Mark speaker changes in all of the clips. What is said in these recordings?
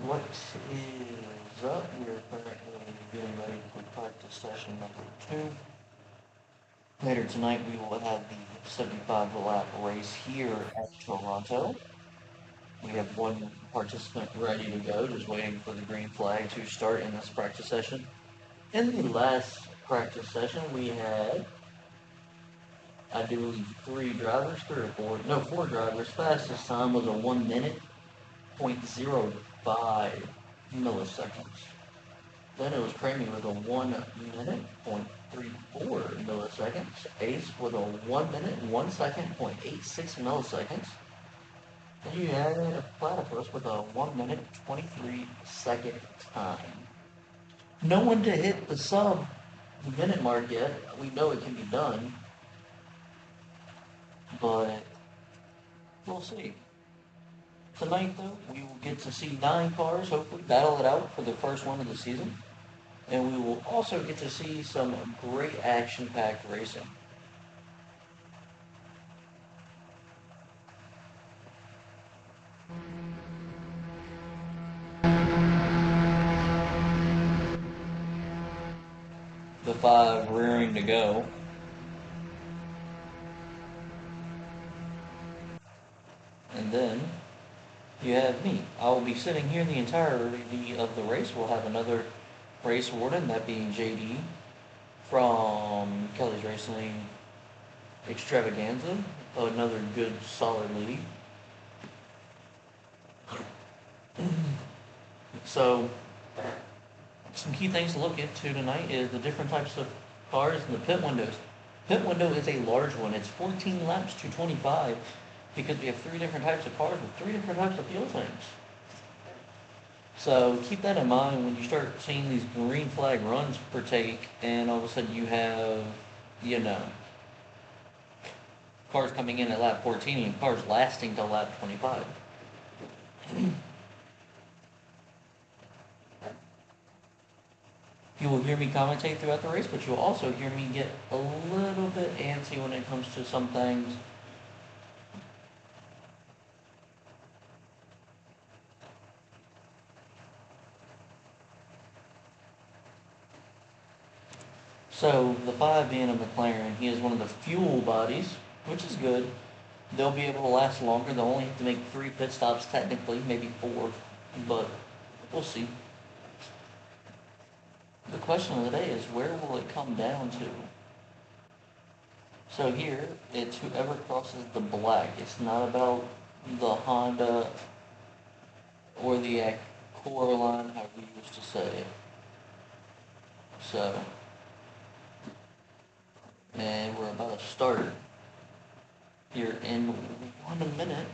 Speaker 1: What is up? We're currently getting ready for practice session number 2. Later tonight, we will have the 75 lap race here at Toronto. We have one participant ready to go, just waiting for the green flag to start in this practice session. In the last practice session, we had, I do believe, 4 drivers. Fastest time was a 1 minute, 0.05 milliseconds. Then it was Cramy with a 1 minute, 0.34 milliseconds. Ace with a 1 minute, 1 second, 0.86 milliseconds. Then you had Platypus with a 1 minute, 23 second time. No one to hit the sub minute mark yet. We know it can be done, but we'll see. Tonight, though, we will get to see 9 cars hopefully battle it out for the first one of the season. And we will also get to see some great action-packed racing. The 5 rearing to go. And then you have me. I will be sitting here the entirety of the race. We'll have another race warden, that being JD from Kelly's Racing Extravaganza. Another good, solid lead. So, some key things to look into tonight is the different types of cars and the pit windows. Pit window is a large one. It's 14 laps to 25 because we have 3 different types of cars with 3 different types of fuel tanks. So keep that in mind when you start seeing these green flag runs partake, and all of a sudden you have, you know, cars coming in at lap 14 and cars lasting till lap 25. You will hear me commentate throughout the race, but you'll also hear me get a little bit antsy when it comes to some things. So the 5 being a McLaren, he is one of the fuel bodies, which is good. They'll be able to last longer. They'll only have to make 3 pit stops technically, maybe 4, but we'll see. The question of the day is, where will it come down to? So here, it's whoever crosses the black. It's not about the Honda or the Accord line, however you used to say it. So, and we're about to start here in 1 minute.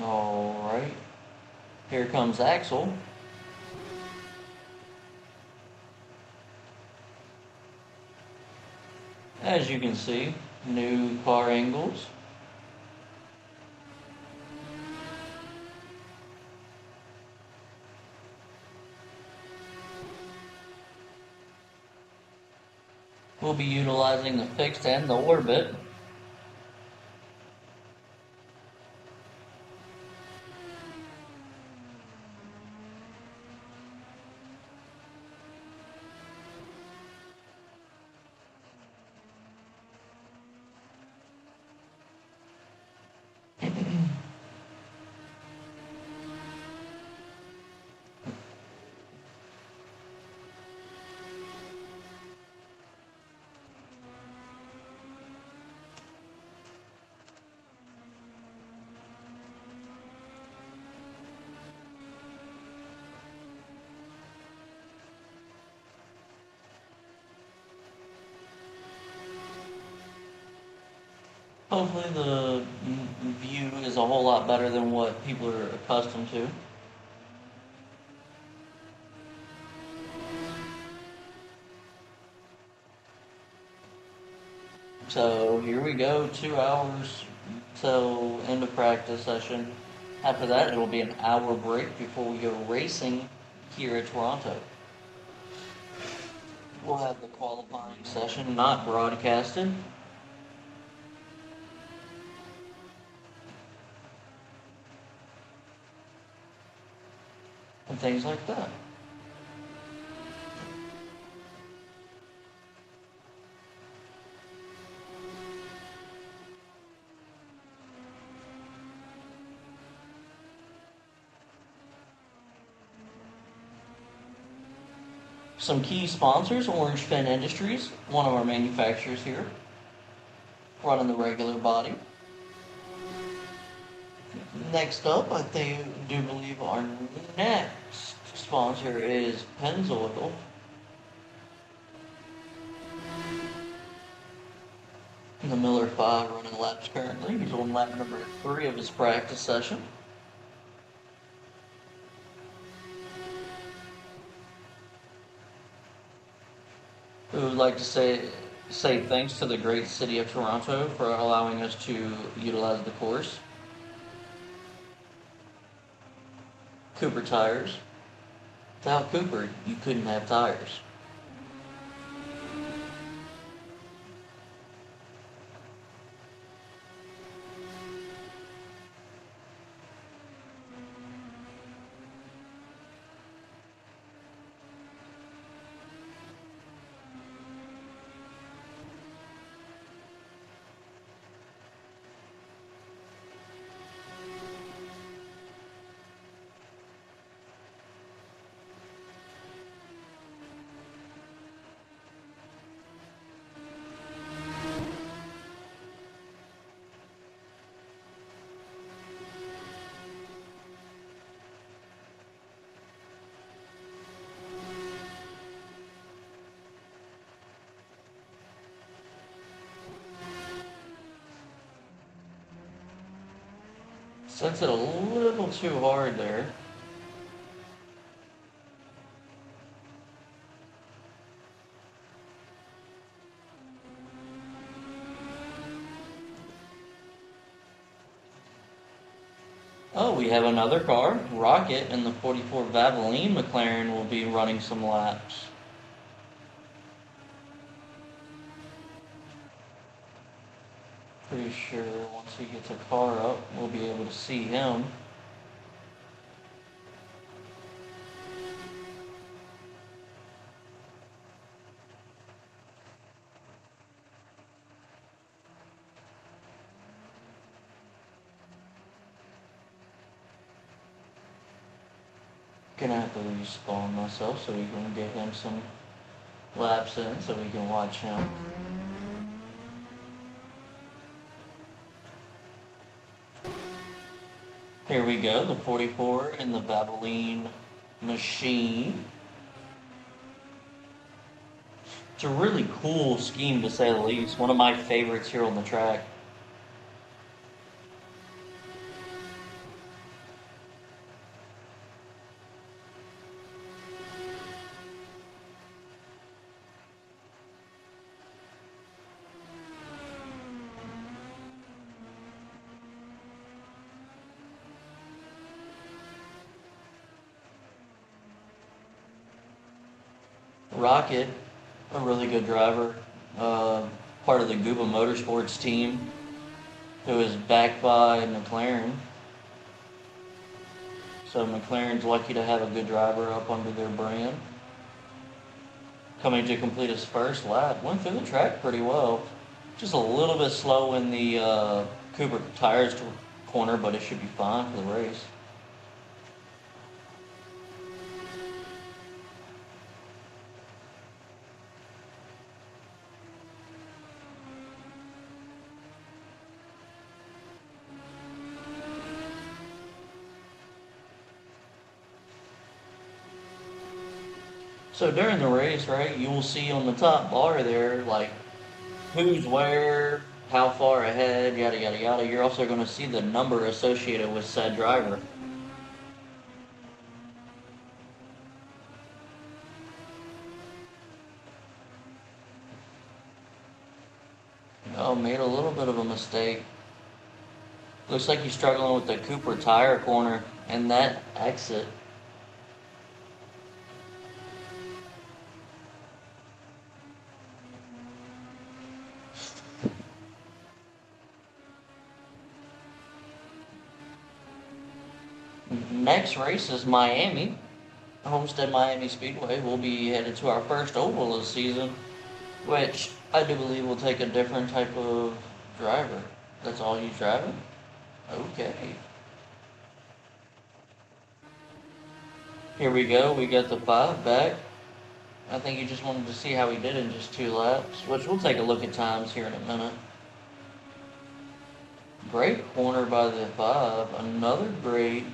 Speaker 1: All right, here comes Axel. As you can see, new car angles. We'll be utilizing the fixed and the orbit. Hopefully the view is a whole lot better than what people are accustomed to. So here we go, 2 hours till end of practice session. After that, it'll be an hour break before we go racing here at Toronto. We'll have the qualifying session not broadcasted. And things like that. Some key sponsors: Orange Fin Industries, one of our manufacturers here, running the regular body. Next up, I do believe our next sponsor is Pennzoil. The Miller 5 running laps currently. He's on lap number 3 of his practice session. We would like to say thanks to the great city of Toronto for allowing us to utilize the course. Cooper Tires. Without Cooper, you couldn't have tires. Sets it a little too hard there. Oh, we have another car. Rocket and the 44 Valvoline McLaren will be running some laps. Pretty sure once he gets a car up, we'll be able to see him. Gonna have to respawn myself so we can get him some laps in so we can watch him. Here we go, the 44 in the Valvoline machine. It's a really cool scheme to say the least. One of my favorites here on the track. Rocket, a really good driver, part of the Gooba Motorsports team, who is backed by McLaren. So McLaren's lucky to have a good driver up under their brand. Coming to complete his first lap, went through the track pretty well. Just a little bit slow in the Cooper Tires corner, but it should be fine for the race. So during the race, right, you will see on the top bar there, like, who's where, how far ahead, yada, yada, yada. You're also going to see the number associated with said driver. Uh-oh, made a little bit of a mistake. Looks like he's struggling with the Cooper tire corner and that exit. Next race is Miami. Homestead Miami Speedway. We'll be headed to our first oval of the season, which I do believe will take a different type of driver. That's all he's driving? Okay. Here we go. We got the 5 back. I think he just wanted to see how he did in just 2 laps, which we'll take a look at times here in a minute. Great corner by the 5. Another great.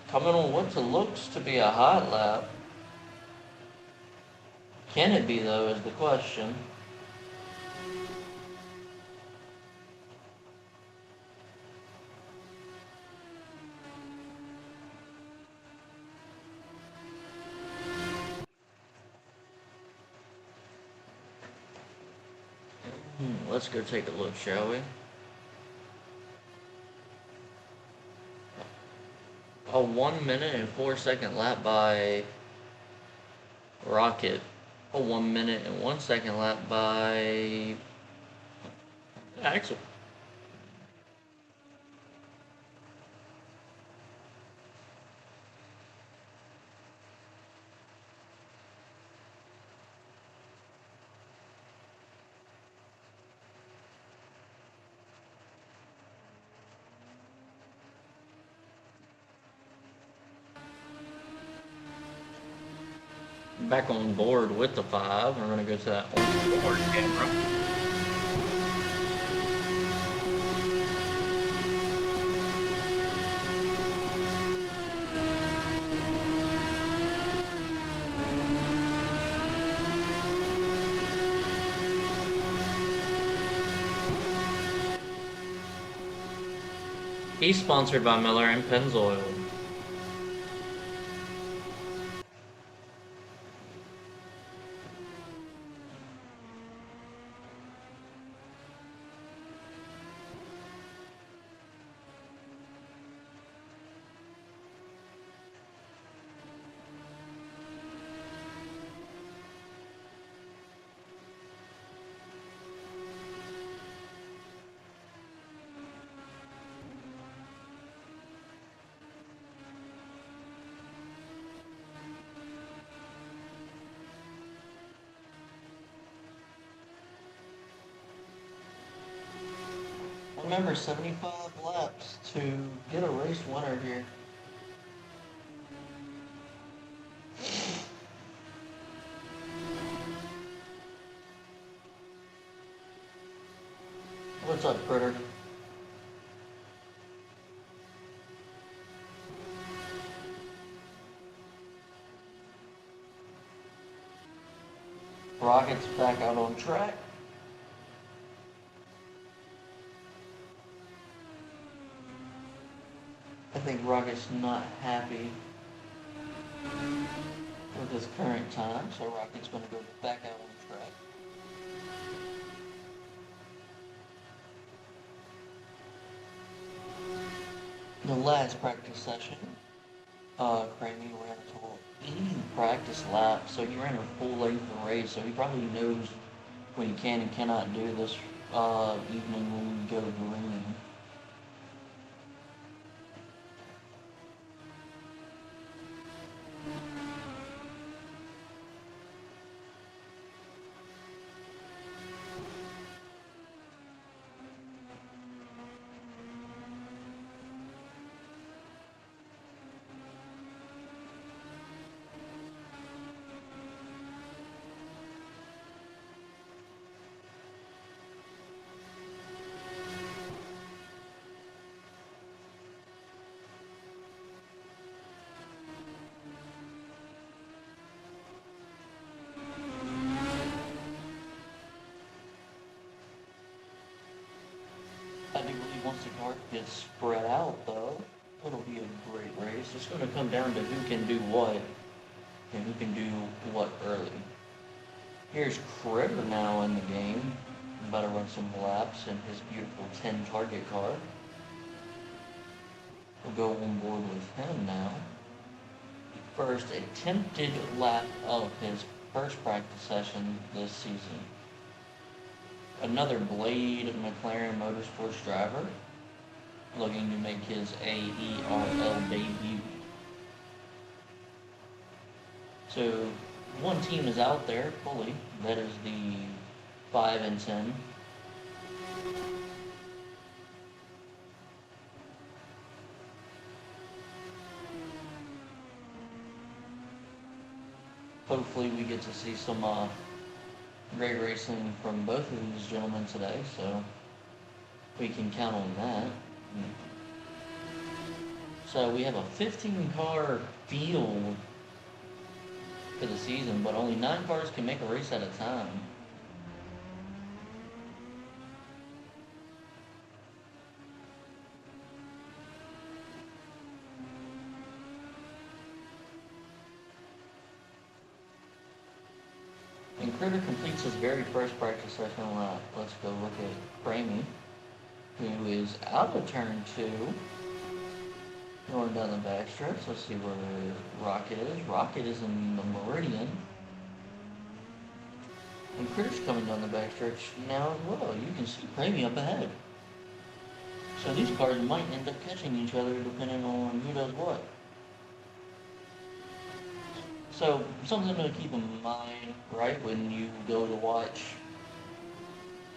Speaker 1: Coming on what looks to be a hot lap. Can it be, though, is the question. Let's go take a look, shall we? A 1 minute and 4 second lap by Rocket. A 1 minute and 1 second lap by Axel. Back on board with the 5. We're going to go to that on board camera. He's sponsored by Miller and Pennzoil. Remember, 75 laps to get a race winner here. What's up, Critter? Rocket's back out on track. I think Rocket's not happy with his current time, so Rocket's going to go back out on track. The last practice session, Cramey ran a total 80 practice laps, so he ran a full length of race, so he probably knows what he can and cannot do this evening when we go green. I do believe once the card gets spread out, though, it'll be a great race. It's going to come down to who can do what and who can do what early. Here's Critter now in the game. about to run some laps in his beautiful 10 target car. We'll go on board with him now. First attempted lap of his first practice session this season. Another Blade McLaren Motorsports driver looking to make his AERL debut. So one team is out there fully. That is the 5 and 10. Hopefully we get to see some great racing from both of these gentlemen today, so we can count on that. So we have a 15-car field for the season, but only 9 cars can make a race at a time. And Critter completes his very first practice session lap. Let's go look at Framey, who is out of turn 2. Going down the backstretch. Let's see where Rocket is. Rocket is in the Meridian. And Critter's coming down the backstretch now as well. You can see Framey up ahead. So these cars might end up catching each other depending on who does what. So, something to keep in mind, right, when you go to watch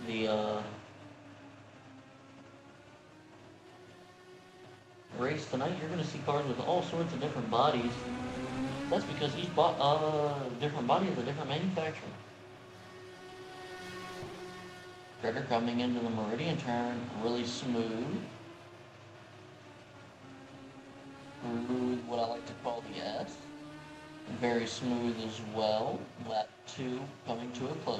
Speaker 1: the race tonight, you're going to see cars with all sorts of different bodies. That's because each different body is a different manufacturer. Critter coming into the Meridian turn, really smooth. Smooth, what I like to call the S. Very smooth as well. Lap 2 coming to a close.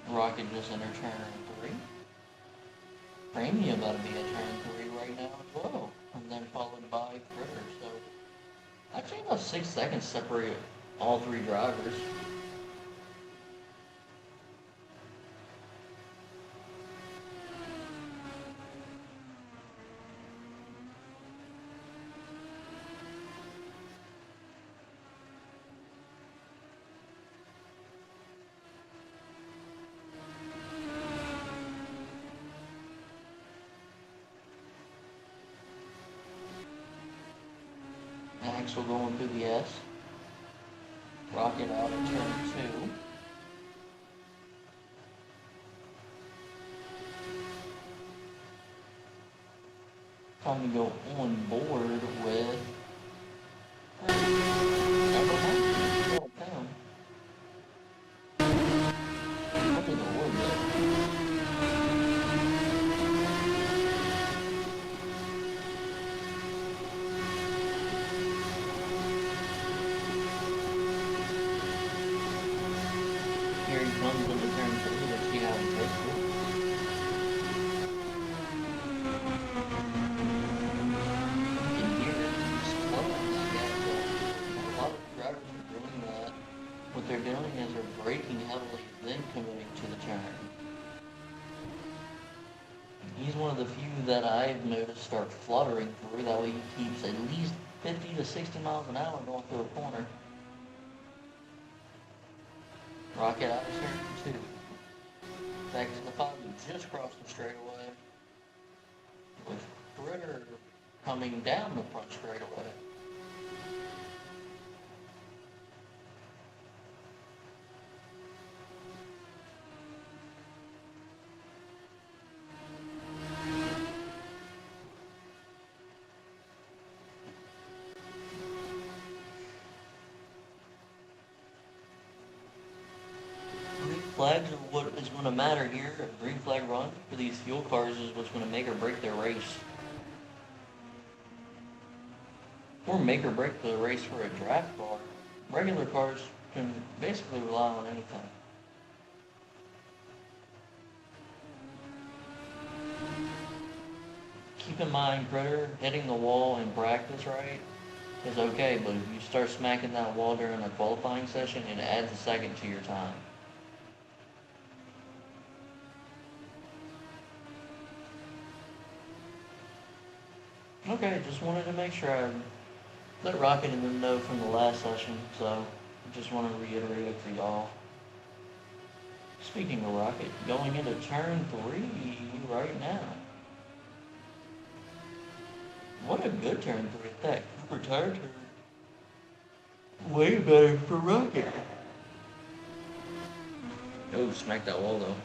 Speaker 1: Rocket just entered turn 3. Framey about to be at turn 3 right now as well. And then followed by Critter. So actually about 6 seconds separate all 3 drivers. Axel going through the S. Rocket out of turn 2. Time to go on board with number 19. Down. Look at the wood there. Here he comes into turn 3. Let's see how he takes it. You can hear it. He's slow on that gas. A lot of drivers are doing that. What they're doing is they're braking heavily, then committing to the turn. He's one of the few that I've noticed start fluttering through. That way he keeps at least 50 to 60 miles an hour going through a corner. Rocket out of turn 2. Back to the 5 who just crossed the straightaway. With Critter coming down the front straightaway. Flags are what is going to matter here. A green flag run for these fuel cars is what's going to make or break their race. Or make or break the race for a draft car. Regular cars can basically rely on anything. keep in mind, Critter, hitting the wall in practice, right, is okay, but if you start smacking that wall during a qualifying session, it adds a second to your time. Okay, just wanted to make sure I let Rocket and them know from the last session, so just want to reiterate it for y'all. Speaking of Rocket, going into turn 3 right now. What a good turn 3 at that. Cooper Tire turn. Way better for Rocket. Oh, smack that wall though.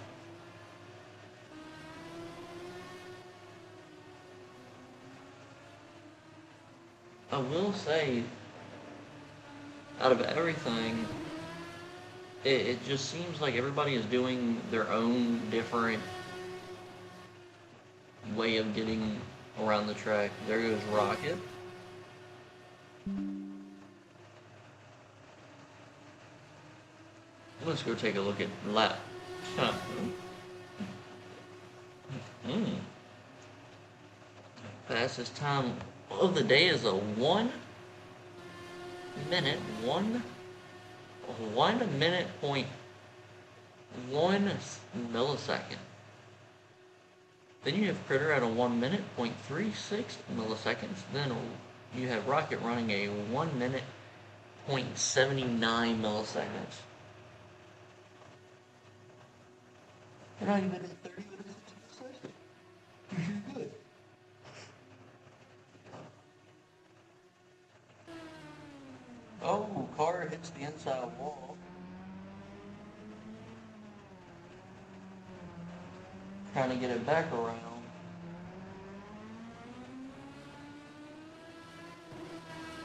Speaker 1: I will say, out of everything, it just seems like everybody is doing their own different way of getting around the track. There goes Rocket. Let's go take a look at lap. Fastest time of the day is a 1 minute, 1 minute point 1 millisecond. Then you have Critter at a 1 minute point 36 milliseconds. Then you have Rocket running a 1 minute point 79 milliseconds. You're not even at 30 minutes into the session. You're good. Oh, car hits the inside wall. Trying to get it back around.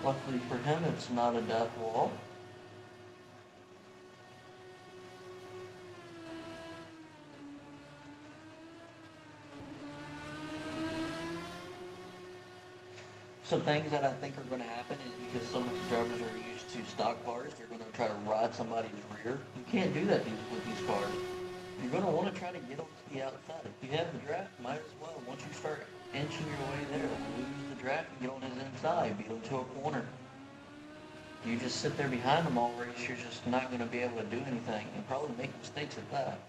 Speaker 1: Luckily for him, it's not a death wall. Some things that I think are going to happen is because some of these drivers are used to stock cars, they're going to try to ride somebody's rear. You can't do that with these cars. You're going to want to try to get onto the outside. If you have the draft, might as well. Once you start inching your way there, lose the draft and get on his inside, beat him to a corner. You just sit there behind him all race, you're just not going to be able to do anything and probably make mistakes at that.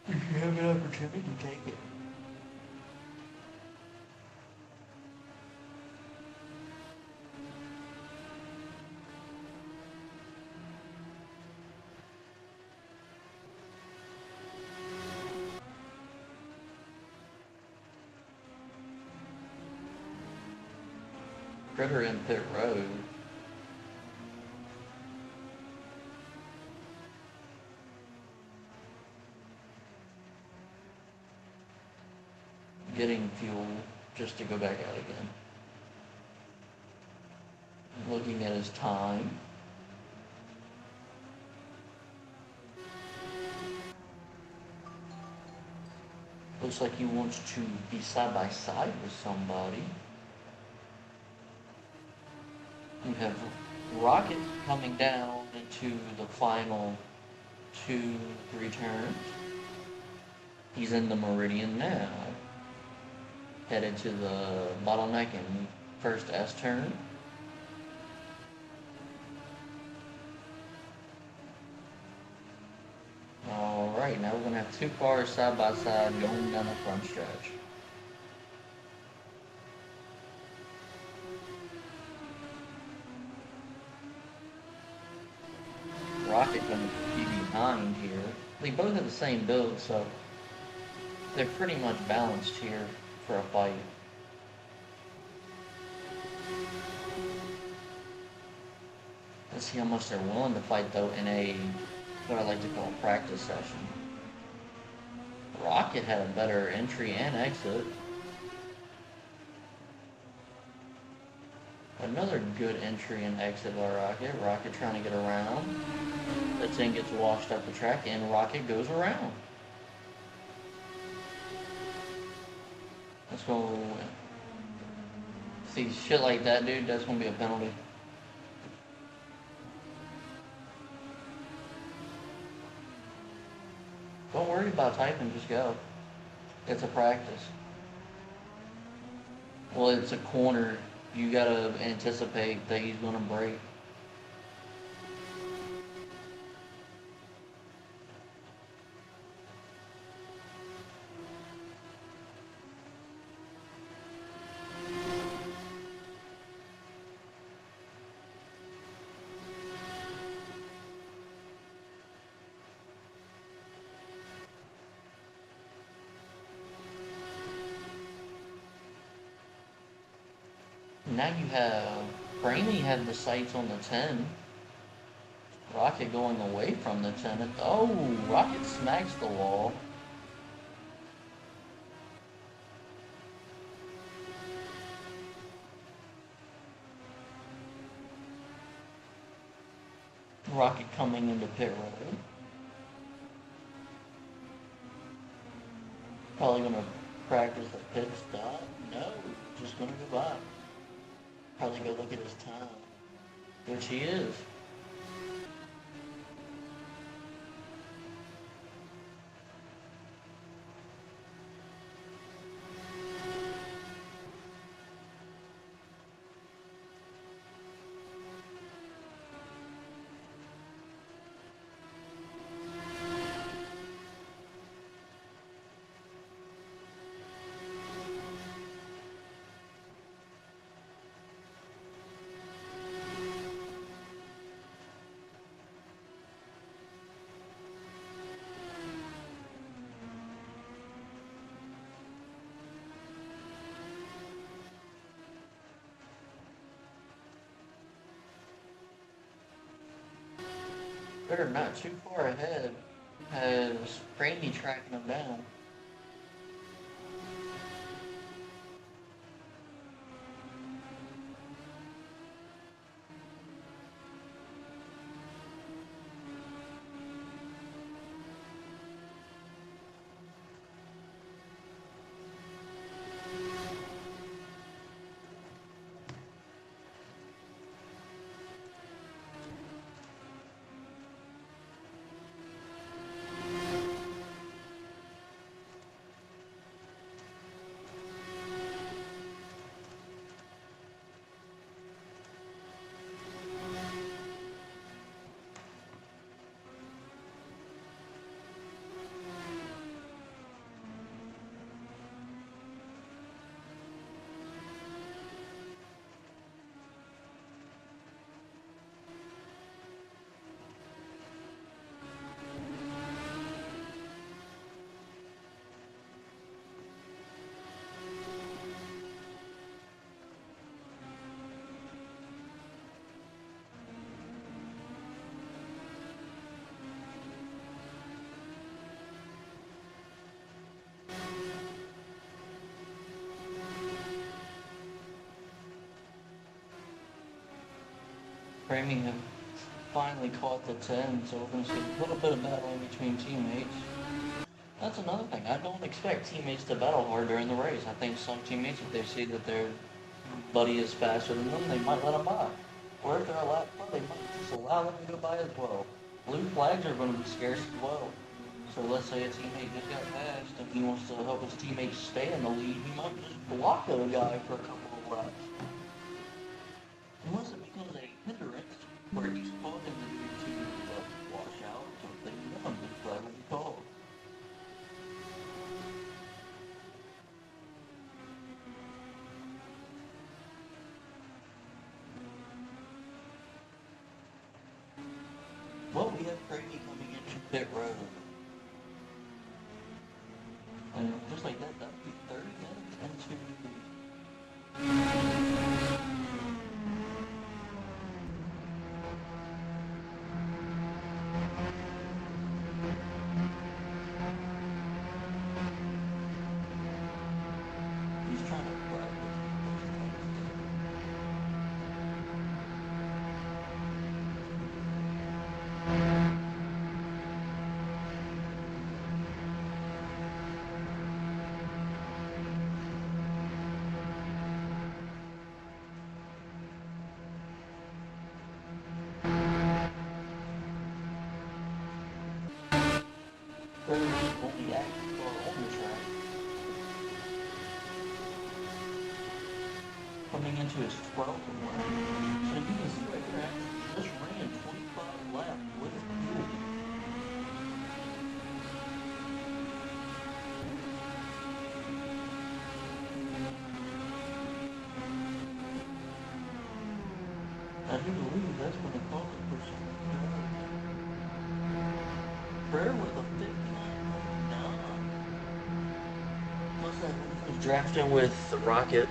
Speaker 1: If you have an opportunity, take it. Critter in pit road. Getting fuel just to go back out again. Looking at his time. Looks like he wants to be side by side with somebody. You have Rocket coming down into the final 2-3 turns. He's in the meridian now. Headed to the bottleneck in first S turn. Alright, now we're going to have two cars side by side going down the front stretch. Rocket going to be behind here. They both have the same build, so they're pretty much balanced here for a fight. Let's see how much they're willing to fight though in a, what I like to call a practice session. Rocket had a better entry and exit. Another good entry and exit by Rocket. Rocket trying to get around. The thing gets washed up the track and Rocket goes around. Let's go. See shit like that, dude, that's gonna be a penalty. Don't worry about typing, just go. It's a practice. Well, it's a corner. You gotta anticipate that he's gonna break. Now you have Framey had the sights on the 10. Rocket going away from the 10. Oh, Rocket smacks the wall. Rocket coming into pit road. Probably gonna practice a pit stop. No, just gonna go by. Probably go look at his time, which he is. They're not too far ahead. Has Framey tracking them down. Framey have finally caught the 10, so we're going to see a little bit of battling between teammates. That's another thing. I don't expect teammates to battle hard during the race. I think some teammates, if they see that their buddy is faster than them, they might let him by. Or if they're a lap slow, they might just allow them to go by as well. Blue flags are going to be scarce as well. So let's say a teammate just got passed and he wants to help his teammates stay in the lead, he might just block the guy for a couple of laps. Unless it becomes a hindrance where he's causing the dude to wash out or something, then blue flag will be called. Well, we have Brady coming into pit road. And just like that, that would be 30 minutes into... He's trying to practice. Very only active car on the track. Coming into his 12th lap. So you can see right here, actually, just ran 25 laps with fuel. I do believe that's when they called it for some Prayer with a 59.9. What's that? He was drafting with the Rocket.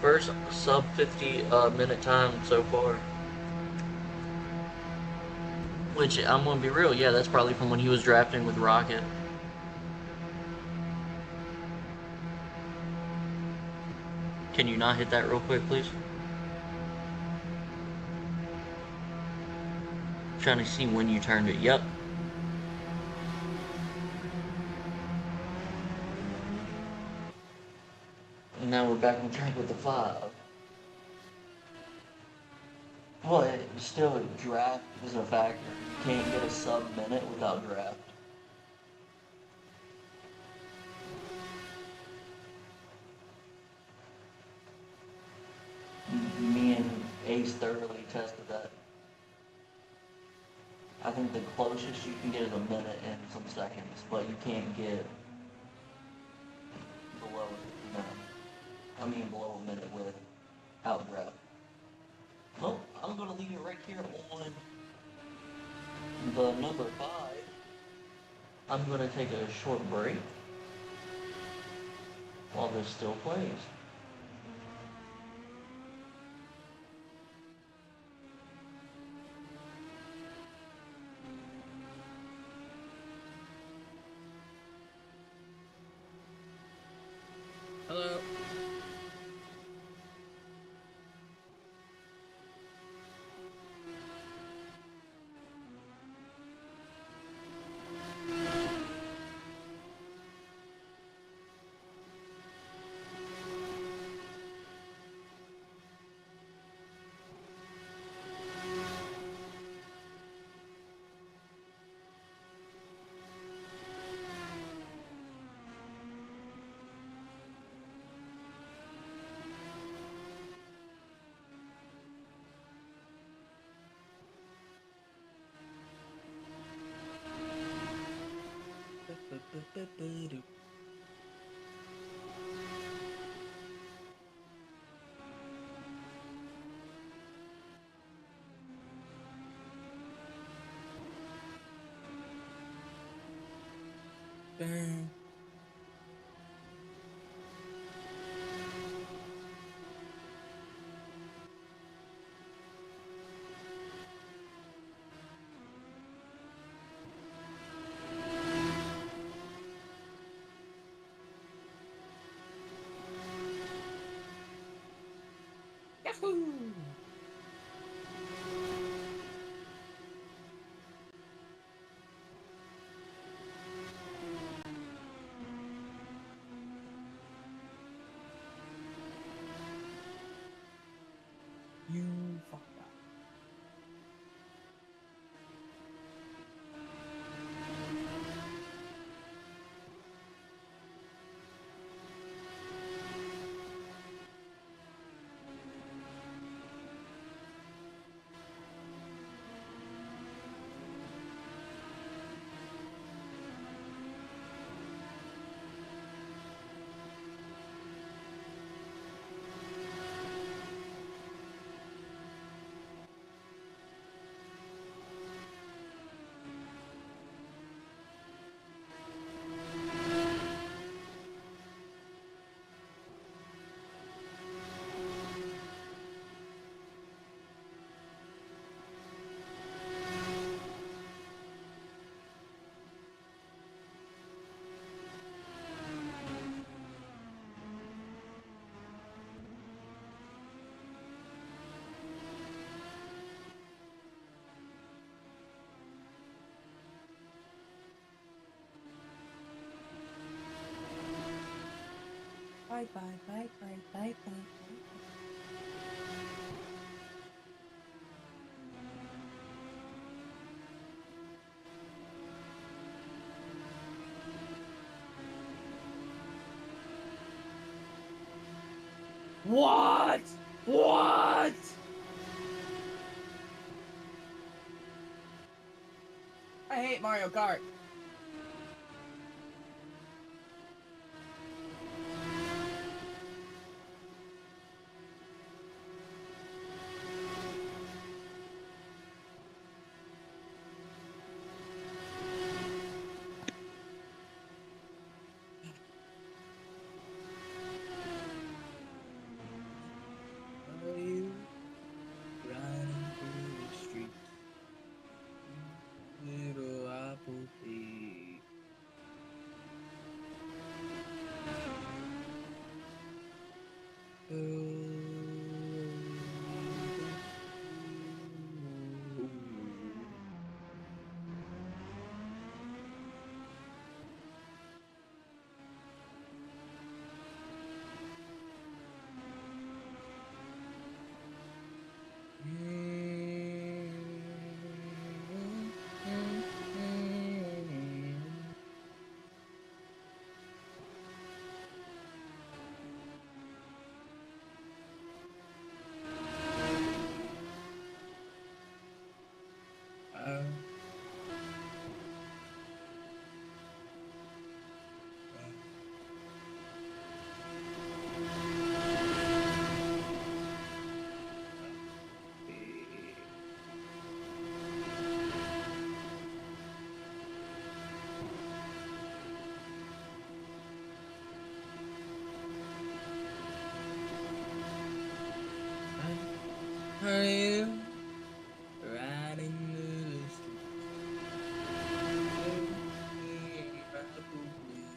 Speaker 1: First sub 50 minute time so far. Which, I'm gonna be real, yeah, that's probably from when he was drafting with Rocket. Can you not hit that real quick, please? I'm trying to see when you turned it. Yep. And now we're back on track with the 5. Well, still, draft is a factor. You can't get a sub-minute without draft. Me and Ace thoroughly tested that. I think the closest you can get is a minute and some seconds, but you can't get below a minute. I mean below a minute without draft. Well, I'm gonna leave it right here on the number 5. I'm gonna take a short break while this still plays.
Speaker 2: Hello. Bang. Yahoo! You fucked up. Bye bye bye bye bye bye. What? What? I hate Mario Kart. Are you riding through the streets, little apple tree? Are you riding through the streets, little apple tree?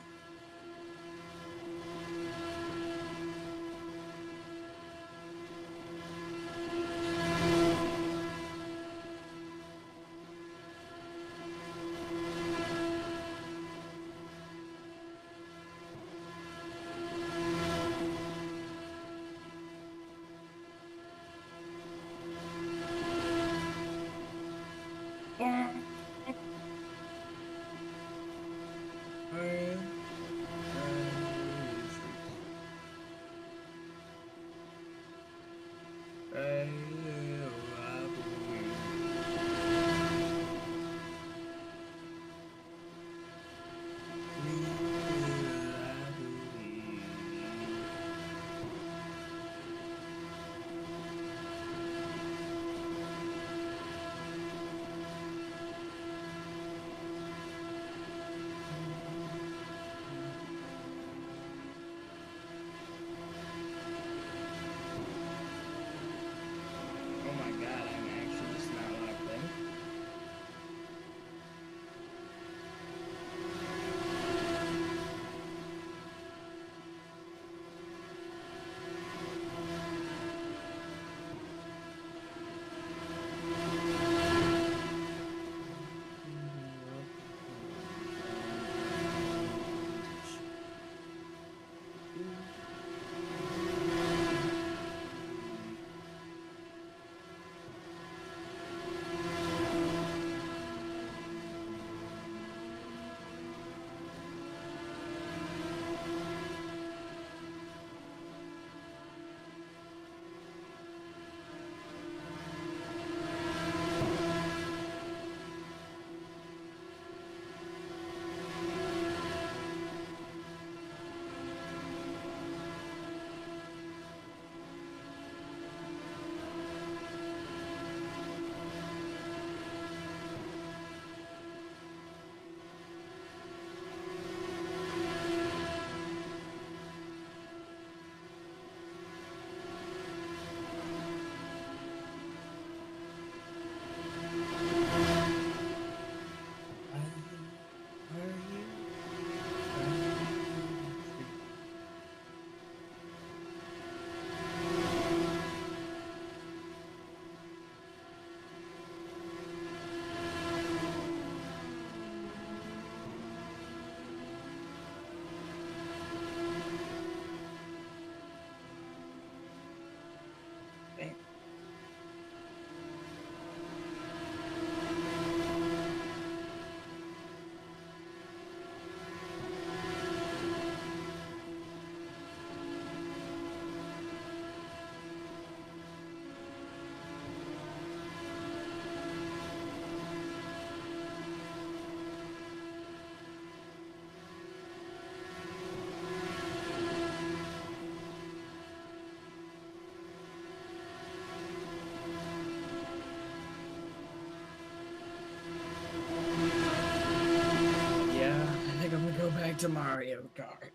Speaker 3: to Mario Kart.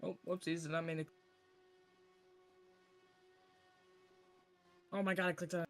Speaker 3: Oh, whoopsies, did not mean to. Oh my god, I clicked on.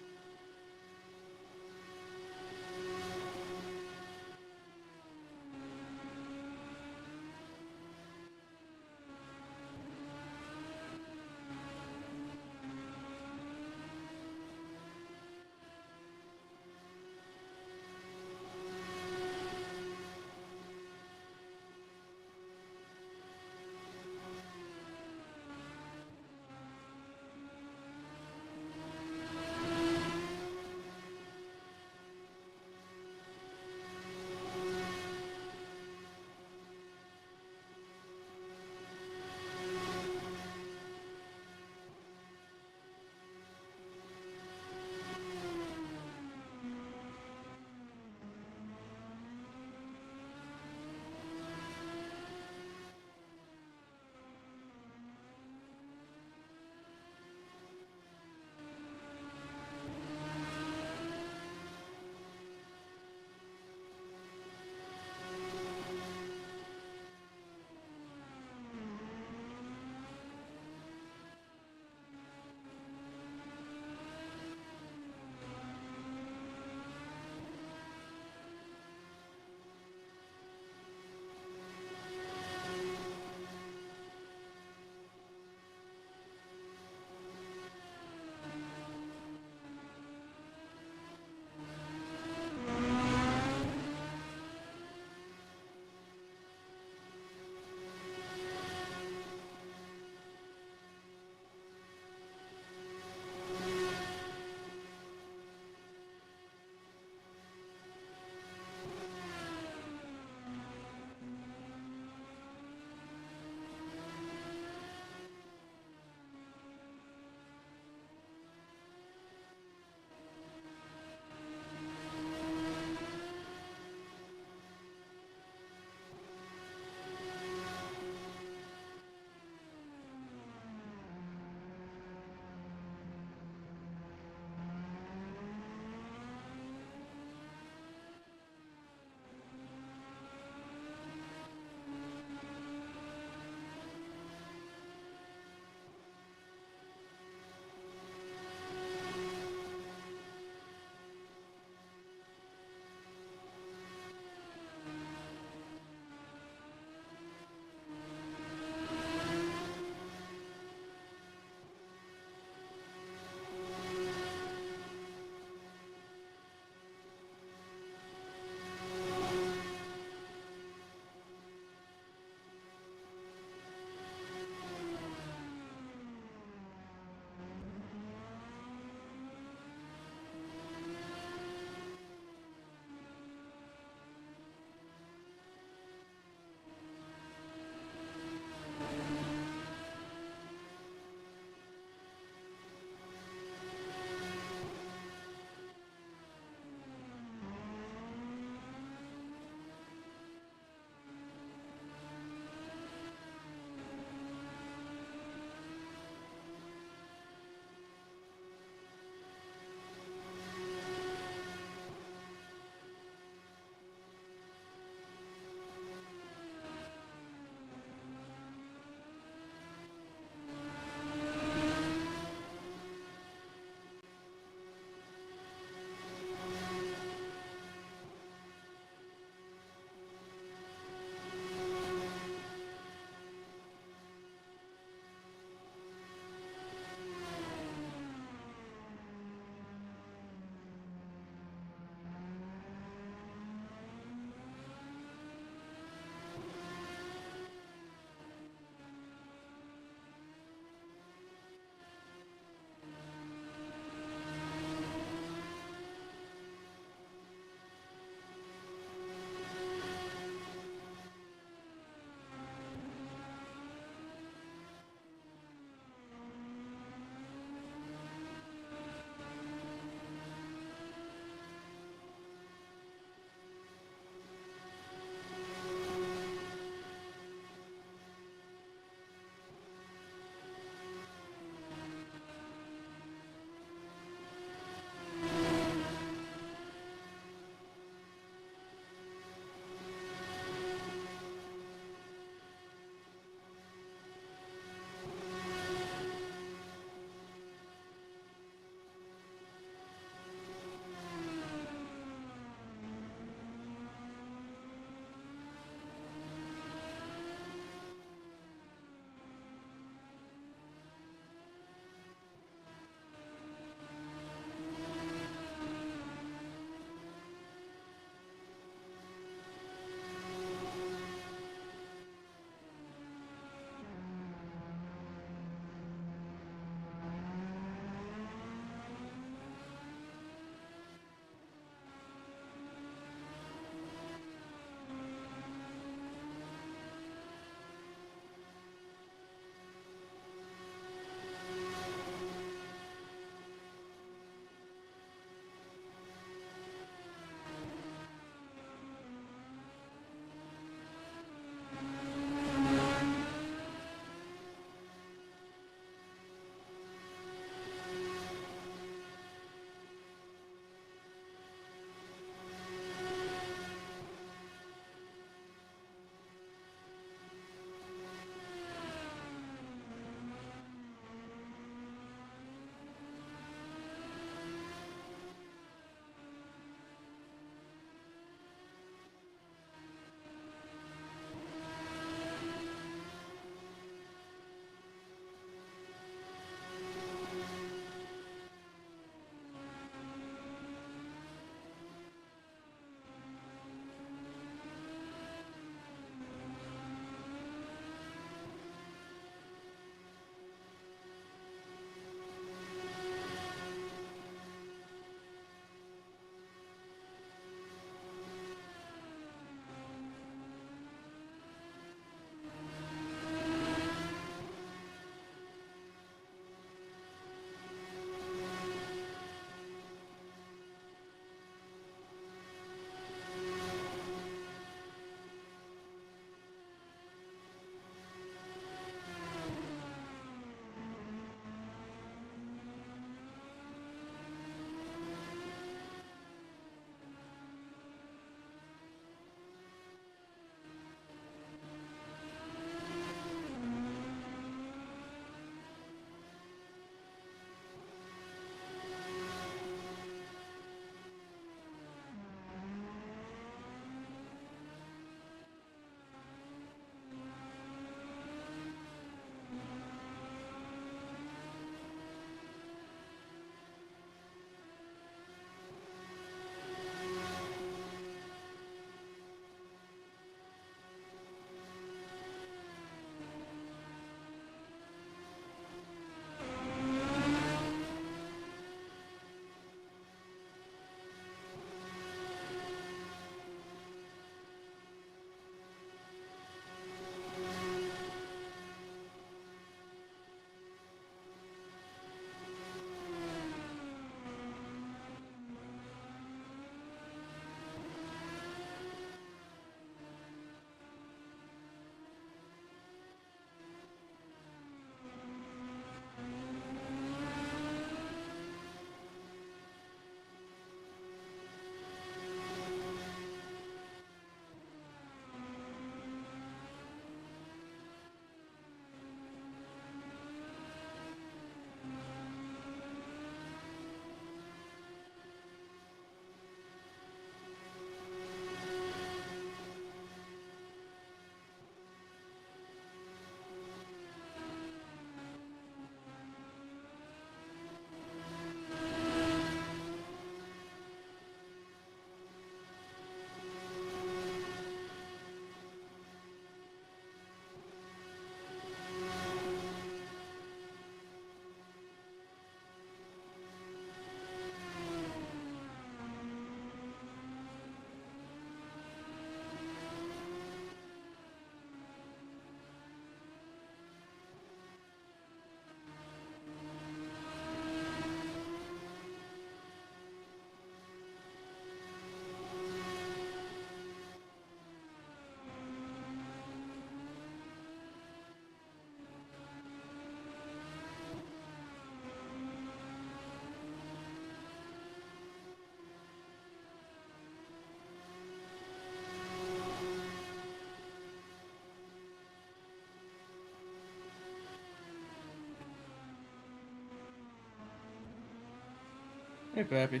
Speaker 4: Hey, Pappy.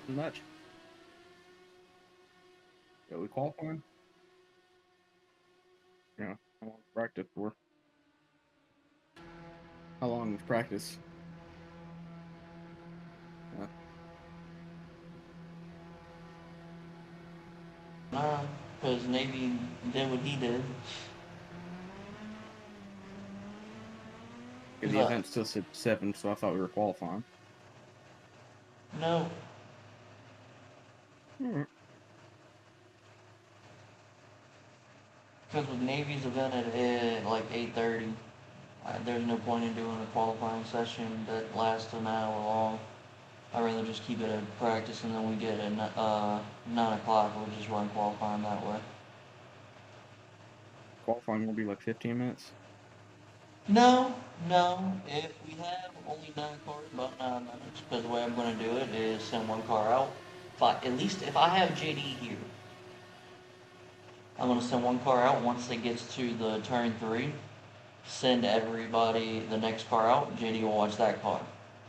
Speaker 4: Much. Yeah, we qualifying? Yeah. How long practice for? How long was practice?
Speaker 1: Because Navy did what he did.
Speaker 4: The
Speaker 1: But
Speaker 4: event still said 7, so I thought we were qualifying.
Speaker 1: no,
Speaker 4: Alright.
Speaker 1: because with Navy's event at like 8:30, there's no point in doing a qualifying session that lasts an hour long. I'd rather just keep it at practice and then we get at 9 o'clock, we'll just run qualifying that way.
Speaker 4: Qualifying will be like 15 minutes.
Speaker 1: No, no. If we have only 9 cars, about 9 minutes, because the way I'm going to do it is send one car out. At least if I have JD here, I'm going to send one car out once it gets to the turn 3. Send everybody the next car out. JD will watch that car.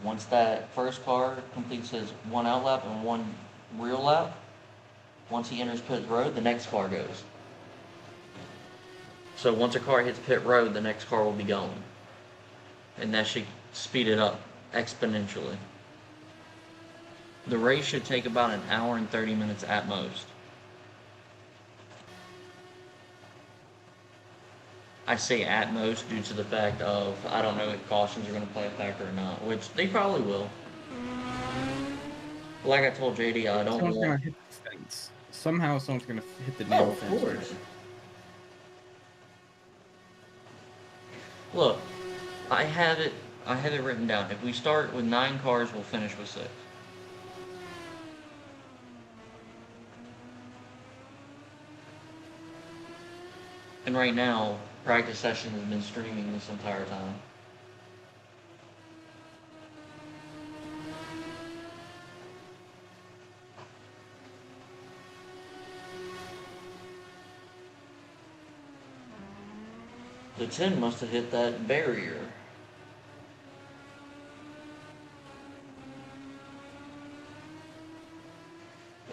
Speaker 1: Once that first car completes his one out lap and one real lap, once he enters pit road, the next car goes. So once a car hits pit road, the next car will be going. And that should speed it up exponentially. The race should take about an hour and 30 minutes at most. I say at most due to the fact of I don't know if cautions are going to play a factor or not, which they probably will. Like I told JD, I don't
Speaker 4: Someone's
Speaker 1: want.
Speaker 4: gonna hit the fence. Somehow someone's gonna hit the
Speaker 1: Oh,
Speaker 4: damn
Speaker 1: of
Speaker 4: fence.
Speaker 1: course. Look, I have it. I have it written down. If we start with 9 cars, we'll finish with 6. And right now, practice session has been streaming this entire time. The 10 must have hit that barrier.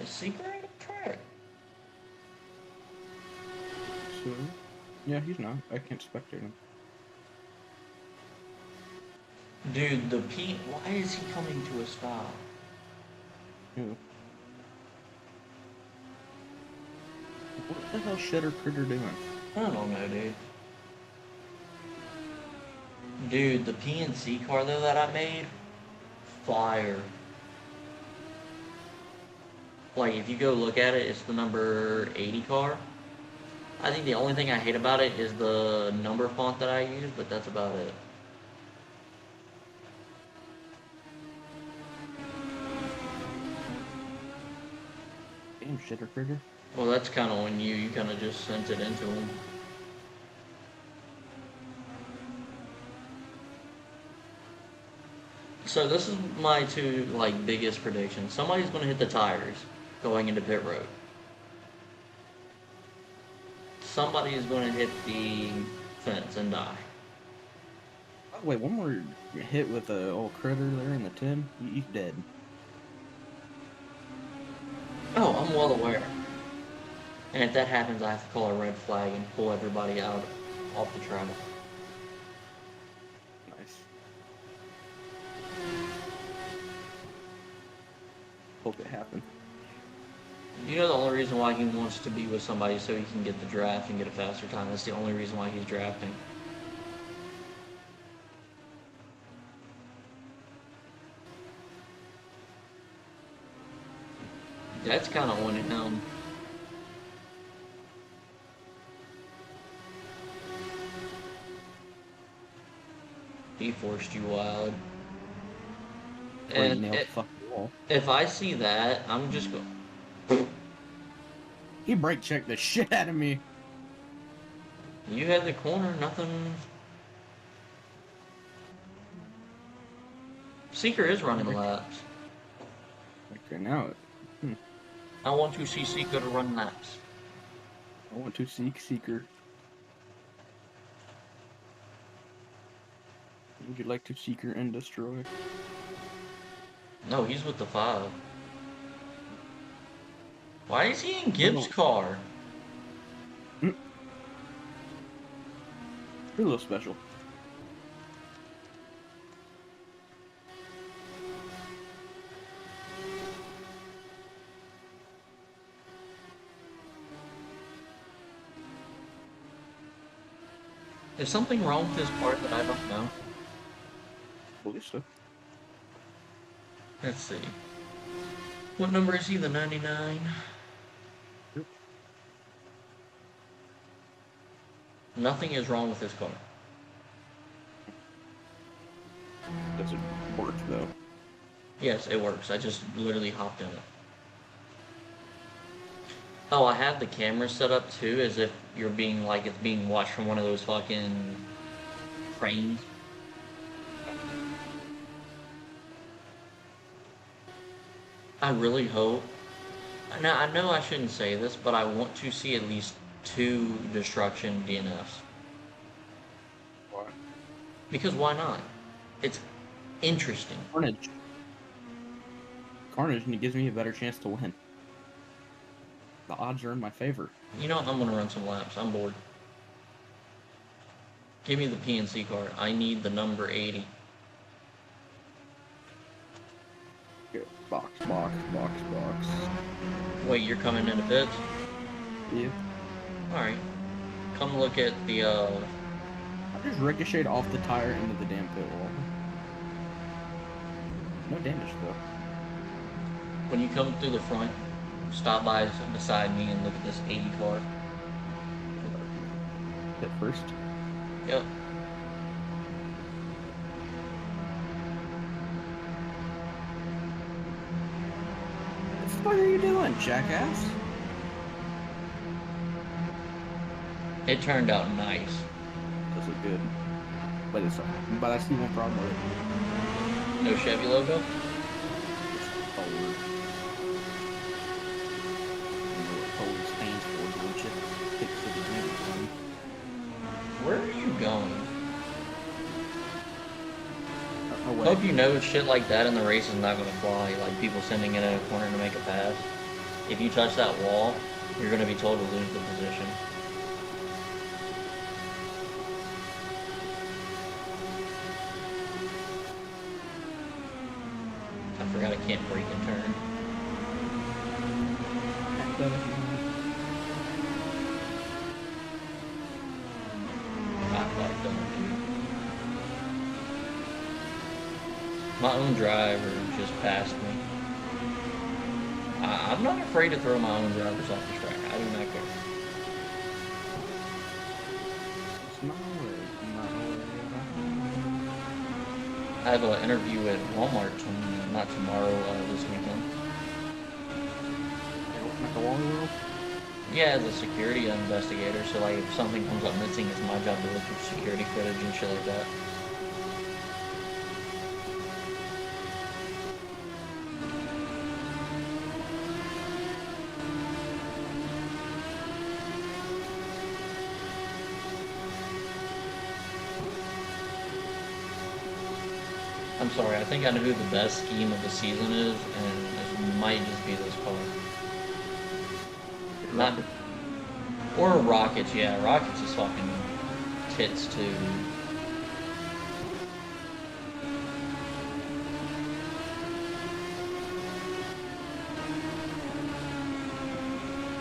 Speaker 1: Is Seeker on the track?
Speaker 4: So, yeah, he's not. I can't spectate him.
Speaker 1: Dude, the P. Why is he coming to a stop?
Speaker 4: Ew. What the hell Shedder Critter doing?
Speaker 1: I don't know, dude. Dude, the PNC car though that I made, fire. Like if you go look at it, it's the number 80 car. I think the only thing I hate about it is the number font that I use, but that's about it.
Speaker 4: Damn Shedder Critter.
Speaker 1: Well, that's kind of on you. You kind of just sent it into him. So this is my two biggest predictions. Somebody's going to hit the tires going into pit road. Somebody is going to hit the fence and die.
Speaker 4: Oh, wait, one more hit with the old critter there in the 10. He's dead.
Speaker 1: Oh, I'm well aware. And if that happens, I have to call a red flag and pull everybody out off the track.
Speaker 4: Nice. Hope it happened.
Speaker 1: You know the only reason why he wants to be with somebody so he can get the draft and get a faster time. That's the only reason why he's drafting. That's kind of on him. He forced you wild.
Speaker 4: Or he
Speaker 1: And
Speaker 4: nailed the fucking wall.
Speaker 1: if I see that, I'm just going.
Speaker 4: He brake checked the shit out of me.
Speaker 1: You had the corner, nothing. Seeker is running laps.
Speaker 4: Okay, now
Speaker 1: I want to see Seeker run laps.
Speaker 4: I want to seek Seeker. Would you like to Seeker and destroy?
Speaker 1: No, he's with the 5. Why is he in Gibbs' car?
Speaker 4: You're a little special.
Speaker 1: Is something wrong with his part that I don't know?
Speaker 4: I believe so.
Speaker 1: Let's see. What number is he? The 99?
Speaker 4: Yep.
Speaker 1: Nothing is wrong with his car.
Speaker 4: Does it work though?
Speaker 1: Yes, it works. I just literally hopped in it. Oh, I have the camera set up too, as if you're being like it's being watched from one of those fucking cranes. I really hope. Now, I know I shouldn't say this, but I want to see at least 2 destruction DNFs.
Speaker 4: Why?
Speaker 1: Because why not? It's interesting.
Speaker 4: Carnage. Carnage, and it gives me a better chance to win. The odds are in my favor.
Speaker 1: You know what? I'm gonna run some laps. I'm bored. Give me the PNC card. I need the number 80.
Speaker 4: Okay, box, box, box, box.
Speaker 1: Wait, you're coming into pits?
Speaker 4: Yeah.
Speaker 1: Alright. Come look at the,
Speaker 4: I just ricocheted off the tire into the damn pit wall. No damage though.
Speaker 1: when you come through the front, stop by beside me and look at this 80 car.
Speaker 4: Hit first.
Speaker 1: Yep.
Speaker 4: What the fuck are you doing, jackass?
Speaker 1: It turned out nice.
Speaker 4: Does look good. But I see one problem with it.
Speaker 1: No Chevy logo?
Speaker 4: It's forward. You know what forward stands for, don't you? Kicks to the dream.
Speaker 1: Where are you going?
Speaker 4: Oh, wait.
Speaker 1: Hope you know shit like that in the race is not going to fly. Like people sending it in a corner to make a pass. If you touch that wall, you're going to be told to lose the position. I forgot I can't brake and turn. I fucked up, dude. My own driver just passed me. I'm not afraid to throw my own drivers off the track. I do not care.
Speaker 4: It's my way.
Speaker 1: I have an interview at Walmart not tomorrow, this weekend.
Speaker 4: You're working at the Wally World?
Speaker 1: Yeah, as a security investigator, so like if something comes up missing, it's my job to look for security footage and shit like that. I'm sorry, I think I know who the best scheme of the season is, and it might just be this car. Not, or Rockets, yeah, Rockets is fucking tits too.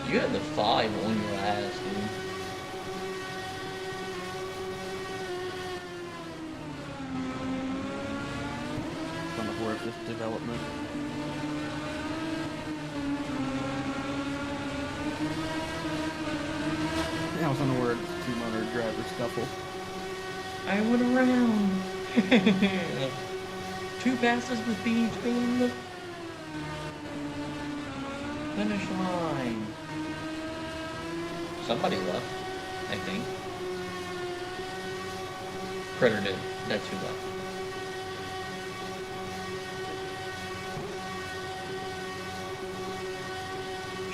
Speaker 1: You had the 5 on your ass, dude.
Speaker 4: On the board of this development. Yeah, I was on the word two-motor driver scuffle.
Speaker 1: I went around. Two passes between the finish line. Somebody left, I think. Critter did. That's who left.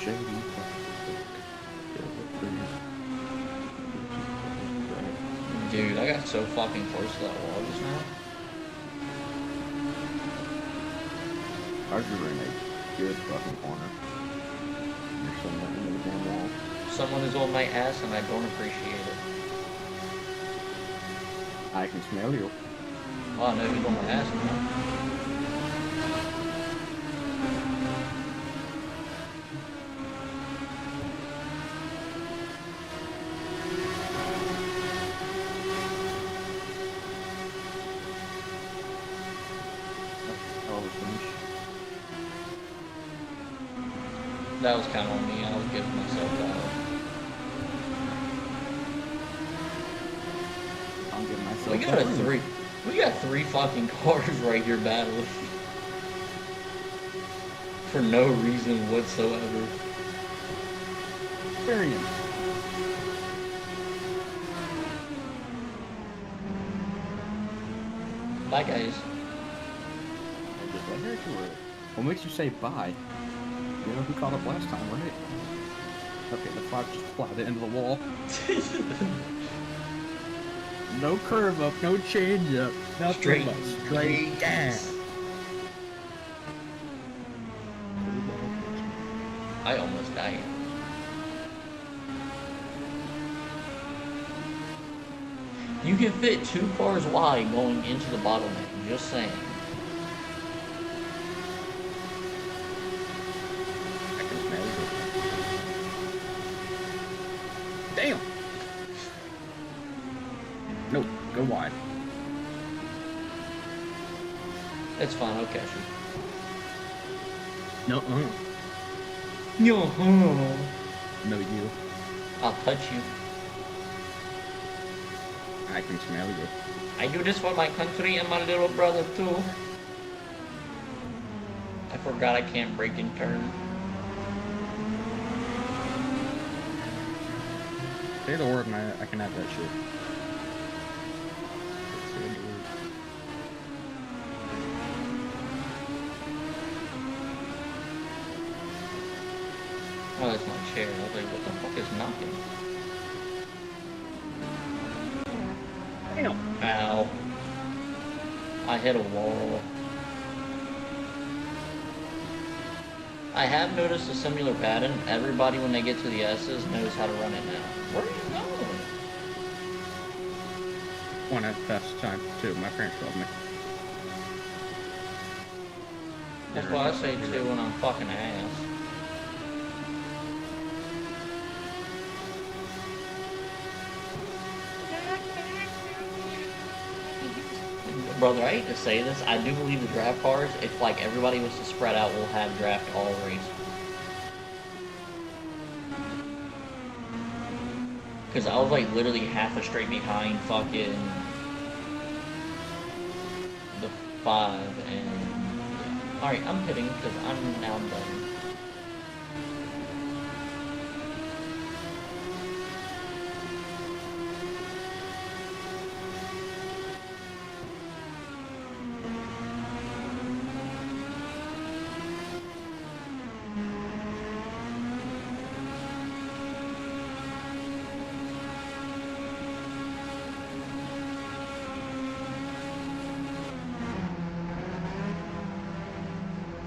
Speaker 4: Shady.
Speaker 1: Dude, I got so fucking close to that wall just now.
Speaker 4: Ours are in a good fucking corner. There's someone in the damn wall.
Speaker 1: Someone is on my ass and I don't appreciate it.
Speaker 4: I can smell you.
Speaker 1: Oh, I know who's on my ass now.
Speaker 4: Oh, finish.
Speaker 1: That was kind of on me. I was giving myself that.
Speaker 4: I'm giving myself
Speaker 1: We got
Speaker 4: that
Speaker 1: a
Speaker 4: room.
Speaker 1: three. We got three fucking cars right here battling. For no reason whatsoever.
Speaker 4: Experience.
Speaker 1: Bye, guys.
Speaker 4: I just let her to it. What makes you say bye? You know who caught up last time, right? Okay, the clock just plowed it into the wall. No curve up, no change up. Nothing
Speaker 1: Straight.
Speaker 4: but straight down.
Speaker 1: I almost died. You can fit two cars wide going into the bottleneck. Just saying.
Speaker 4: I can smell it. Damn! No, go wide.
Speaker 1: It's fine. I'll catch you.
Speaker 4: No,
Speaker 1: No.
Speaker 4: no, you.
Speaker 1: I'll touch you.
Speaker 4: I can smell you.
Speaker 1: I do this for my country and my little brother too. I forgot I can't break and turn.
Speaker 4: Say the word and I can have that shit. Say the word.
Speaker 1: Oh, that's my chair. I was like, what the fuck is knocking?
Speaker 4: Damn!
Speaker 1: Ow. I hit a wall. I have noticed a similar pattern. Everybody, when they get to the S's, knows how to run it now. Where are you going?
Speaker 4: One at fast time, too. My parents told me.
Speaker 1: That's what I say too when I'm fucking ass. Brother, I hate to say this, I do believe the draft cars, if like everybody was to spread out, we'll have draft all race. Cause I was like literally half a straight behind fucking the 5 and yeah. Alright, I'm hitting because I'm now done.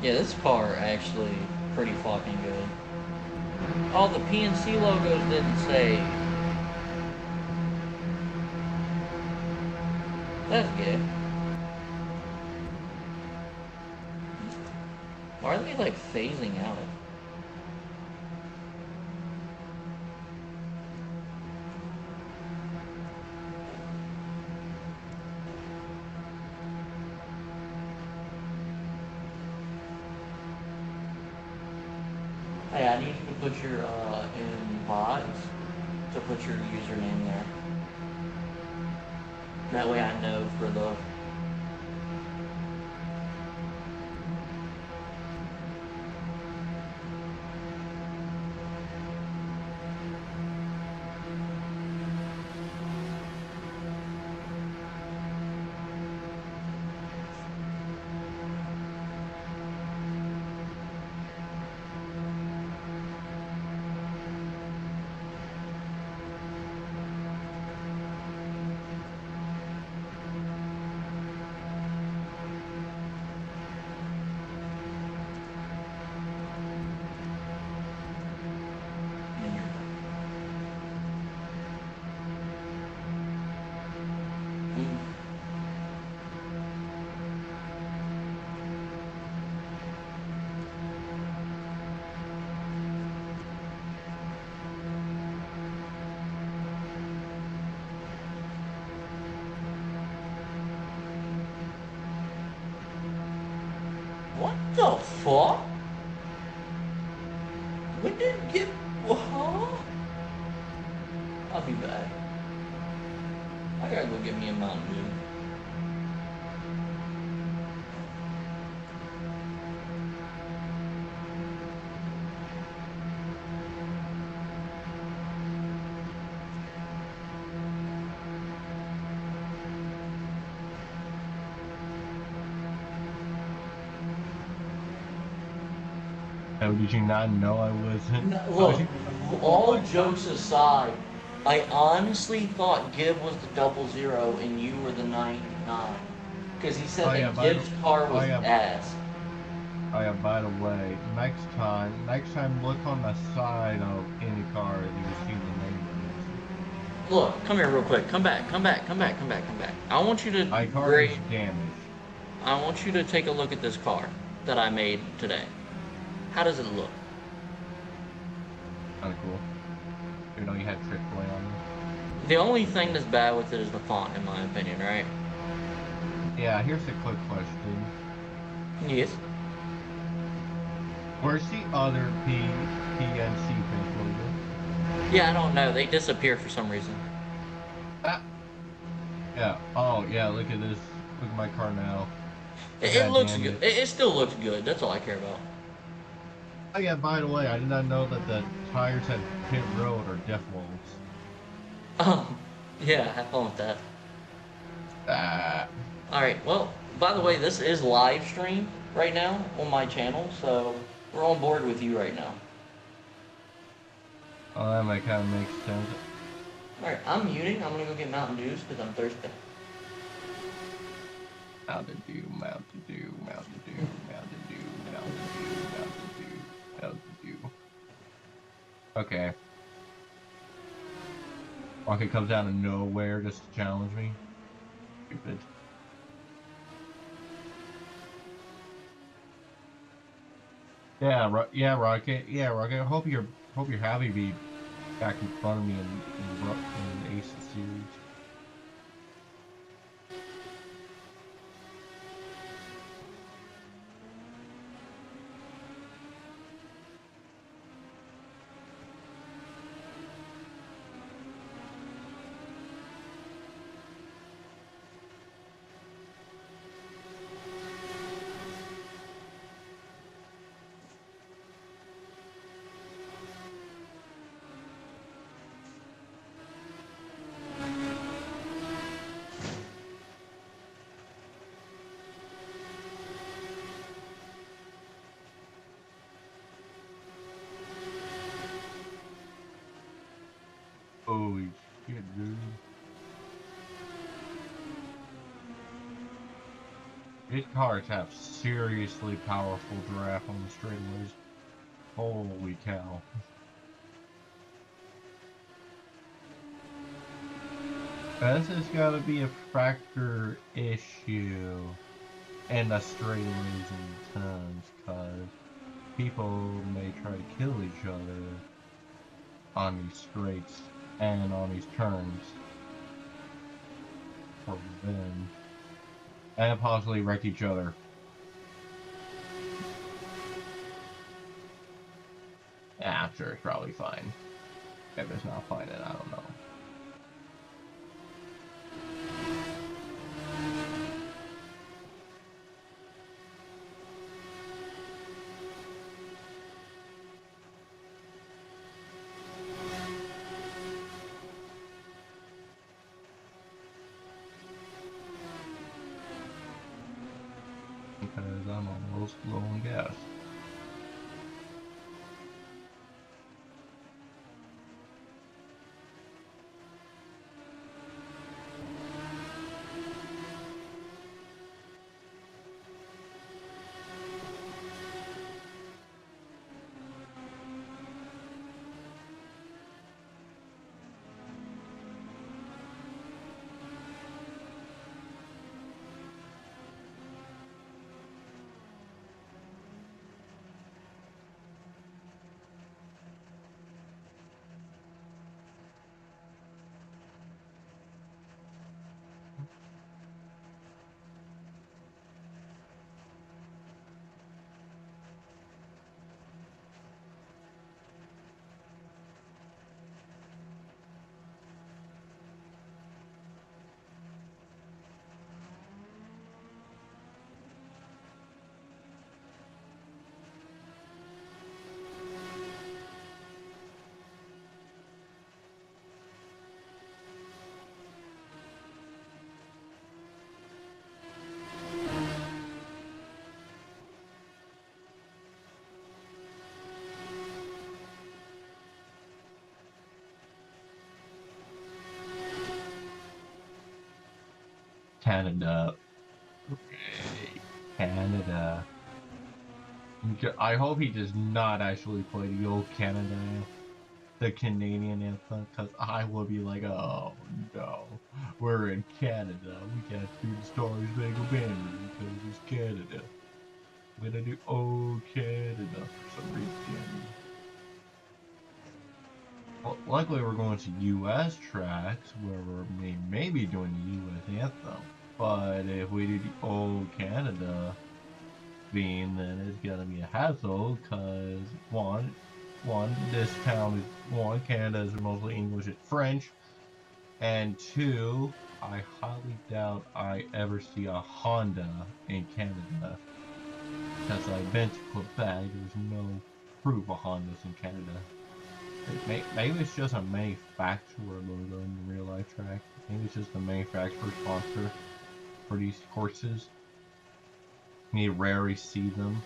Speaker 1: Yeah, this car actually pretty fucking good. Oh, the PNC logos didn't say. That's good. Why are they like phasing out? Hey, I need you to put your, in bots, to put your username there. That way I know for the... What the fuck? When did it get... Huh? I'll be back. I gotta go get me a Mountain Dew.
Speaker 5: Oh, did you not know I wasn't?
Speaker 1: No, look, all jokes aside, I honestly thought Gib was the 00 and you were the 99. Because he said that Gib's car was ass.
Speaker 5: Oh yeah, by the way, next time look on the side of any car and you will see the name.
Speaker 1: Look, come here real quick. Come back. I want you to
Speaker 5: My car is damaged.
Speaker 1: I want you to take a look at this car that I made today. How does it look?
Speaker 5: Kinda cool. You know you had Chick-fil-A on it.
Speaker 1: The only thing that's bad with it is the font, in my opinion, right?
Speaker 5: Yeah, here's a quick question.
Speaker 1: Yes.
Speaker 5: Where's the other PNC print logo?
Speaker 1: Yeah, I don't know. They disappear for some reason.
Speaker 5: Ah. Yeah. Oh, yeah, look at this. Look at my car now.
Speaker 1: It looks good. It still looks good. That's all I care about.
Speaker 5: Oh yeah, by the way, I did not know that the tires at Pit Road are death rolls.
Speaker 1: Oh, yeah, have fun with that. Alright, well, by the way, this is live stream right now on my channel, so we're on board with you right now.
Speaker 5: Oh, that might kind of make sense.
Speaker 1: Alright, I'm muting. I'm gonna go get Mountain Dews because I'm thirsty.
Speaker 5: Mountain Dew, Mountain Dew, Mountain Dew, Mountain Dew, Mountain Dew, Mountain Dew, Mountain Dew. Okay. Rocket comes out of nowhere just to challenge me. Stupid. Yeah, Rocket. Yeah, Rocket. I hope you're happy to be back in front of me in Ace series. Holy shit, dude. These cars have seriously powerful draft on the straightaways. Holy cow. This has got to be a factor issue in the straightaways and turns, because people may try to kill each other on these straights and on these turns for revenge, and possibly wreck each other. After it's probably fine. If it's not fine, then I don't know. Because I'm almost low on gas. Canada. Okay. Canada. I hope he does not actually play the old Canada, the Canadian anthem, because I will be like, oh no, we're in Canada. We can't do the Stars Spangled Banner because it's Canada. We're gonna do old Canada for some reason. Well, luckily we're going to U.S. tracks where we're maybe doing the U.S. anthem. But if we do the old Canada theme, then it's gonna be a hassle, because one, this town is, Canada is mostly English and French, and two, I highly doubt I ever see a Honda in Canada, because I've been to Quebec, there's no proof of Hondas in Canada. Maybe it's just a manufacturer logo in the real life track. Maybe it's just a manufacturer sponsor for these courses. You rarely see them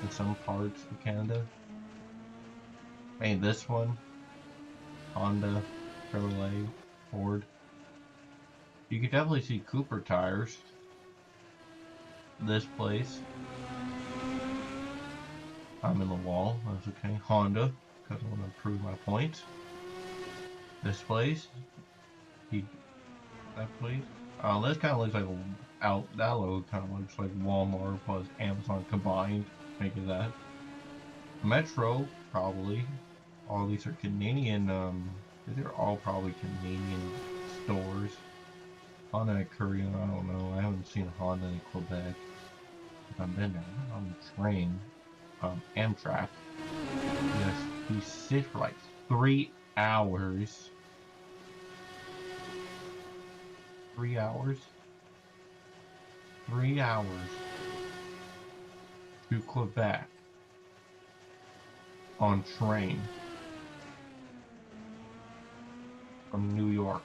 Speaker 5: in some parts of Canada. Maybe this one, Honda, Chevrolet, Ford. You could definitely see Cooper tires. This place. I'm in the wall, that's okay. Honda, because I want to improve my points. This place. That place. Oh, this kind of looks like that logo kind of looks like Walmart plus Amazon combined, making that. Metro, probably. All these are Canadian, they're all probably Canadian stores. Honda in Korea, I don't know. I haven't seen a Honda in Quebec. I've been there on the train, Amtrak. Yes, you sit for like 3 hours. 3 hours? 3 hours to Quebec on train from New York.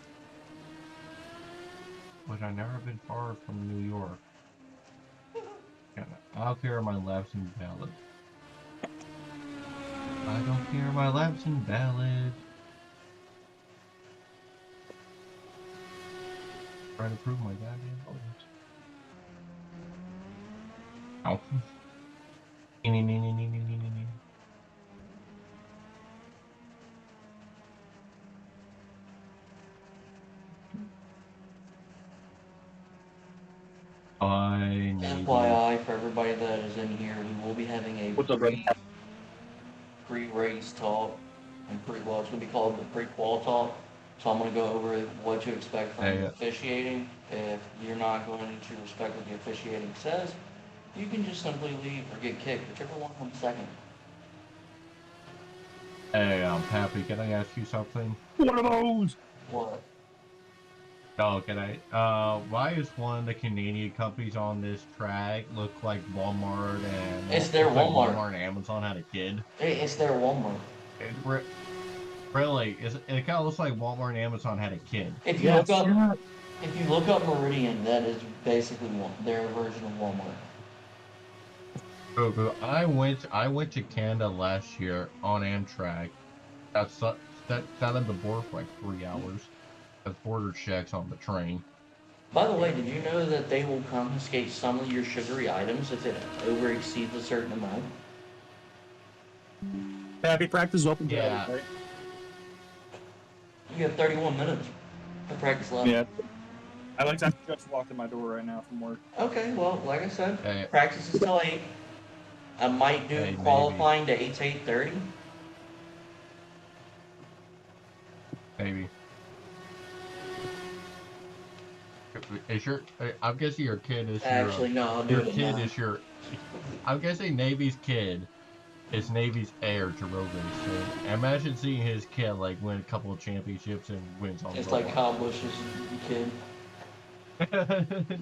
Speaker 5: But I've never been far from New York. I don't care my laps invalid. I don't care my laps invalid. Trying to prove my goddamn point. Ow.
Speaker 1: FYI, for everybody that is in here, we will be having a
Speaker 4: What's up, brother?
Speaker 1: pre-race talk, and well, it's going to be called the pre-qual talk. So I'm going to go over what to expect from the officiating. If you're not going to respect what the officiating says, you can just simply leave or get kicked, whichever one comes second.
Speaker 5: Hey, Pappy, can I ask you something?
Speaker 4: One of those.
Speaker 1: What?
Speaker 5: Oh, can I? Why is one of the Canadian companies on this track look like Walmart and
Speaker 1: It's their
Speaker 5: looks like
Speaker 1: Walmart.
Speaker 5: Walmart and Amazon had a kid?
Speaker 1: It's their Walmart.
Speaker 5: Really, it kind of looks like Walmart and Amazon had a kid.
Speaker 1: If you look up Meridian, that is basically their version of Walmart.
Speaker 5: Boo, I went to Canada last year on Amtrak. Sat at the border for like 3 hours. As border checks on the train.
Speaker 1: By the way, did you know that they will confiscate some of your sugary items if it over exceeds a certain amount?
Speaker 6: Happy practice is open to
Speaker 5: Yeah.
Speaker 6: everybody.
Speaker 1: You have 31 minutes of practice left.
Speaker 6: Yeah. Alex, I just walked in my door right now from work.
Speaker 1: Okay, well, like I said,
Speaker 5: Hey.
Speaker 1: practice is till 8. I might do
Speaker 5: Hey,
Speaker 1: qualifying to 8 to 8:30.
Speaker 5: Maybe. Is your? I'm guessing your kid is
Speaker 1: Actually, no, I'll do
Speaker 5: your
Speaker 1: it
Speaker 5: kid
Speaker 1: now.
Speaker 5: is your. I'm guessing Navy's kid is Navy's heir to road racing. Imagine seeing his kid like win a couple of championships and wins on.
Speaker 1: It's like Kyle Busch's kid.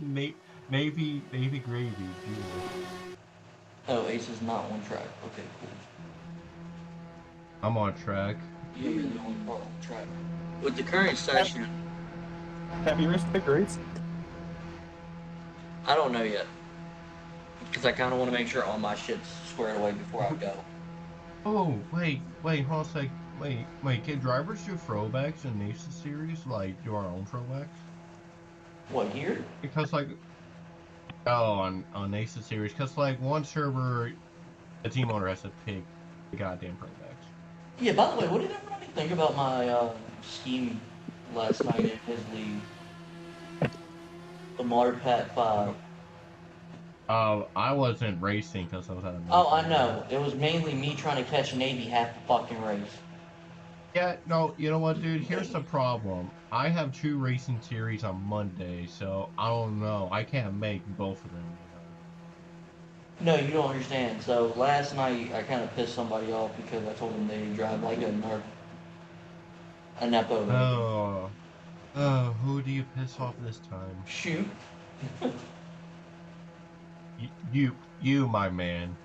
Speaker 5: Navy gravy. Beautiful.
Speaker 1: Oh, Ace is not on track. Okay, cool.
Speaker 5: I'm on track.
Speaker 1: Yeah, you're the only part on track. With the current session,
Speaker 6: Have you reached the grades?
Speaker 1: I don't know yet. Because I kind of want to make sure all my shit's squared away before I go.
Speaker 5: Oh, wait, hold on a sec. Wait, can drivers do throwbacks in Nation Series? Like, do our own throwbacks?
Speaker 1: What, here?
Speaker 5: Because, like, on Nation Series, because, like, one server, a team owner has to pick the goddamn throwbacks.
Speaker 1: Yeah, by the way, what did everybody think about my scheme last night in his league? The Marpat 5.
Speaker 5: I wasn't racing because I was at a...
Speaker 1: Oh, I know. It was mainly me trying to catch Navy half the fucking race.
Speaker 5: Yeah, no, you know what, dude? Here's the problem. I have 2 racing series on Monday, so I don't know. I can't make both of them.
Speaker 1: No, you don't understand. So last night I kind of pissed somebody off because I told them they drive like a Nepo.
Speaker 5: Who do you piss off this time?
Speaker 1: Shoot.
Speaker 5: You, my man.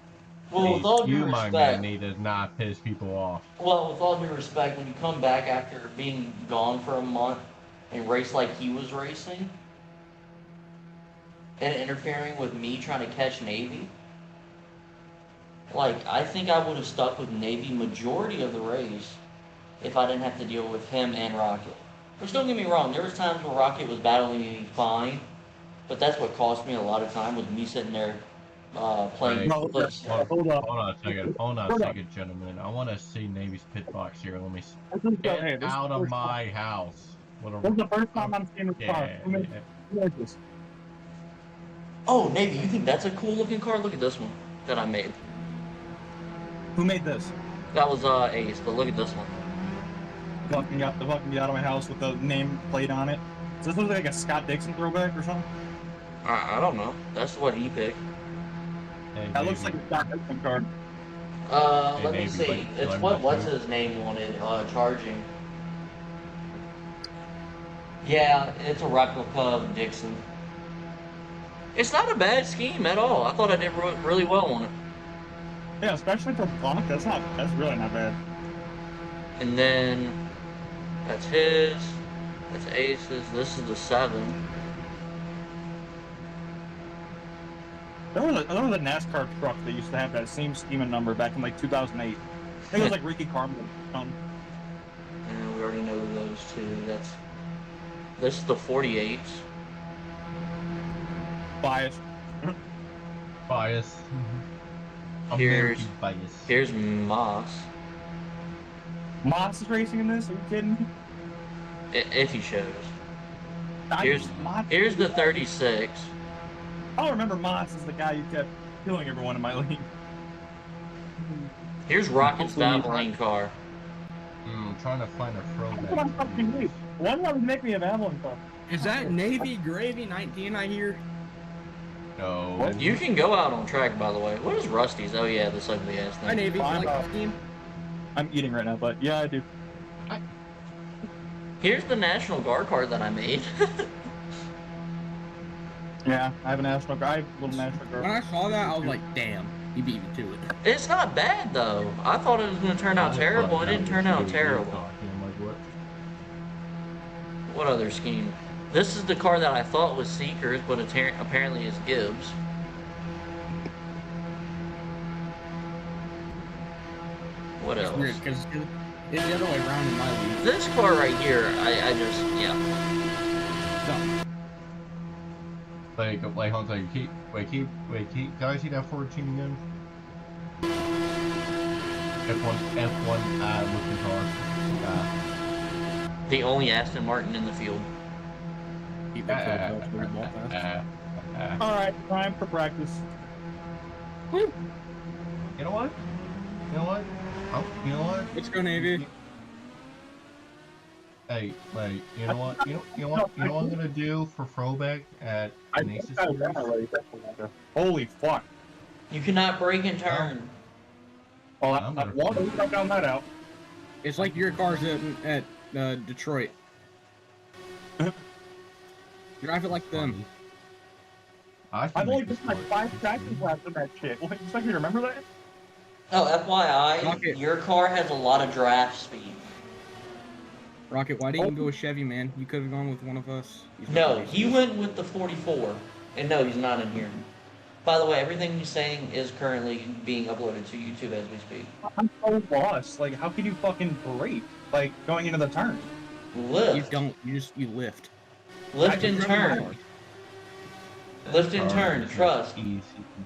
Speaker 1: Well, with all due
Speaker 5: You, my
Speaker 1: respect,
Speaker 5: man, need to not piss people off.
Speaker 1: well, with all due respect, when you come back after being gone for a month and race like he was racing, and interfering with me trying to catch Navy, like, I think I would have stuck with Navy majority of the race if I didn't have to deal with him and Rocket. Which, don't get me wrong, there was times where Rocket was battling me fine, but that's what cost me a lot of time, was me sitting there playing
Speaker 5: Right.
Speaker 1: flips.
Speaker 6: Hold up.
Speaker 5: Hold on a second, gentlemen. I want to see Navy's pit box here. Let me
Speaker 6: Hey,
Speaker 5: get out of my house.
Speaker 6: This is the first time I'm seeing this car. Who made this?
Speaker 1: Oh, Navy, you think that's a cool looking car? Look at this one that I made.
Speaker 6: Who made this?
Speaker 1: That was Ace, but look at this one.
Speaker 6: Fucking got me out of my house with the name plate on it. Does this look like a Scott Dixon throwback or something?
Speaker 1: I don't know. That's what he picked.
Speaker 5: Hey,
Speaker 6: That looks like
Speaker 5: Navy.
Speaker 6: a Scott Dixon card.
Speaker 1: Let me
Speaker 5: Navy,
Speaker 1: see. It's
Speaker 5: like
Speaker 1: what's
Speaker 5: that
Speaker 1: his name wanted, charging. Yeah, it's a replica of Dixon. It's not a bad scheme at all. I thought I did really well on it.
Speaker 6: Yeah, especially for Blanc, that's really not bad.
Speaker 1: And then that's his. That's Ace's. This is the 7.
Speaker 6: There was a NASCAR truck that used to have that same scheme and number back in like 2008. I think it was like Ricky Carmen.
Speaker 1: And we already know those two. This is the 48s.
Speaker 6: Bias.
Speaker 5: Bias.
Speaker 1: Here's
Speaker 5: American bias.
Speaker 1: here's Moss.
Speaker 6: Moss is racing in this? Are you kidding me?
Speaker 1: If he shows.
Speaker 6: Moss.
Speaker 1: Here's the 36.
Speaker 6: I remember Moss is the guy who kept killing everyone in my league.
Speaker 1: Here's Rocket's Valvoline car.
Speaker 5: I'm trying to find a
Speaker 6: That's what I'm
Speaker 5: throwback.
Speaker 6: fucking doing. Why do I make me a Avalon car?
Speaker 3: Is that Navy Gravy 19 I hear?
Speaker 5: No.
Speaker 1: You can go out on track, by the way. What is Rusty's? Oh yeah, this ugly ass
Speaker 3: Hi
Speaker 1: thing.
Speaker 3: Navy, you
Speaker 6: Fine,
Speaker 3: like the scheme?
Speaker 6: I'm eating right now, but yeah, I do.
Speaker 1: Here's the National Guard card that I made.
Speaker 6: Yeah, I have a national guard. I have a little national guard.
Speaker 3: When I saw that, I was like, damn, he beat me to it.
Speaker 1: It's not bad though. I thought it was gonna turn out terrible. It didn't turn out terrible.
Speaker 5: I'm like, what?
Speaker 1: What other scheme? This is the car that I thought was Seekers, but apparently it's Gibbs. What
Speaker 3: It's
Speaker 1: else?
Speaker 3: weird, because it's the other way around in my league.
Speaker 1: This car right here, I just, yeah.
Speaker 3: So,
Speaker 5: Like, hold on, keep, guys, see that 14 again? F1, looking car.
Speaker 1: The only Aston Martin in the field.
Speaker 3: keep that to the ball pass.
Speaker 6: Alright, time for practice.
Speaker 5: You know what? You know what? Oh, you know what?
Speaker 3: Let's go, Navy.
Speaker 5: Hey, like, you know what? You know what I'm gonna do for throwback at
Speaker 6: I
Speaker 5: Nace's
Speaker 6: think I
Speaker 5: series?
Speaker 6: ran already. Holy fuck.
Speaker 1: You cannot brake and turn.
Speaker 6: Well,
Speaker 5: I'm gonna-
Speaker 6: we found that out.
Speaker 3: It's like your car's at Detroit. Drive it like them.
Speaker 5: I can
Speaker 6: I've only
Speaker 5: make this
Speaker 6: been like
Speaker 5: work.
Speaker 6: 5 practice laps in that shit. What, you expect me to remember that?
Speaker 1: Oh, FYI,
Speaker 3: Rocket.
Speaker 1: your car has a lot of draft speed.
Speaker 3: Rocket, why didn't you go with Chevy, man? You could have gone with one of us. He's not
Speaker 1: No,
Speaker 3: racing.
Speaker 1: he went with the 44. And no, he's not in here. By the way, everything he's saying is currently being uploaded to YouTube as we speak.
Speaker 6: I'm so lost. Like, how can you fucking brake? Like, going into the turn?
Speaker 1: Lift.
Speaker 3: You don't. You lift.
Speaker 1: Lift
Speaker 6: I
Speaker 1: and
Speaker 6: just
Speaker 1: turn. Lift and
Speaker 5: Car
Speaker 1: turn.
Speaker 5: is
Speaker 1: Trust.
Speaker 5: Easy,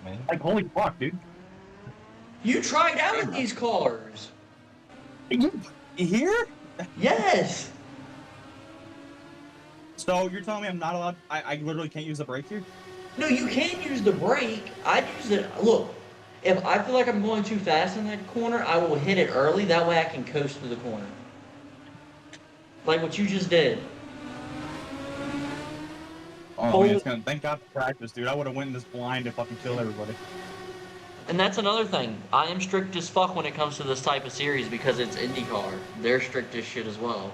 Speaker 5: man.
Speaker 6: Like, holy fuck, dude.
Speaker 1: You tried out these cars.
Speaker 6: You here?
Speaker 1: Yes.
Speaker 6: So, you're telling me I'm not allowed... I literally can't use the brake here?
Speaker 1: No, you can use the brake. I'd use it. Look, if I feel like I'm going too fast in that corner, I will hit it early. That way I can coast through the corner. Like what you just did.
Speaker 6: Oh, man, it's gonna... Thank God for practice, dude. I would have went in this blind and fucking killed everybody.
Speaker 1: And that's another thing. I am strict as fuck when it comes to this type of series because it's IndyCar. They're strict as shit as well.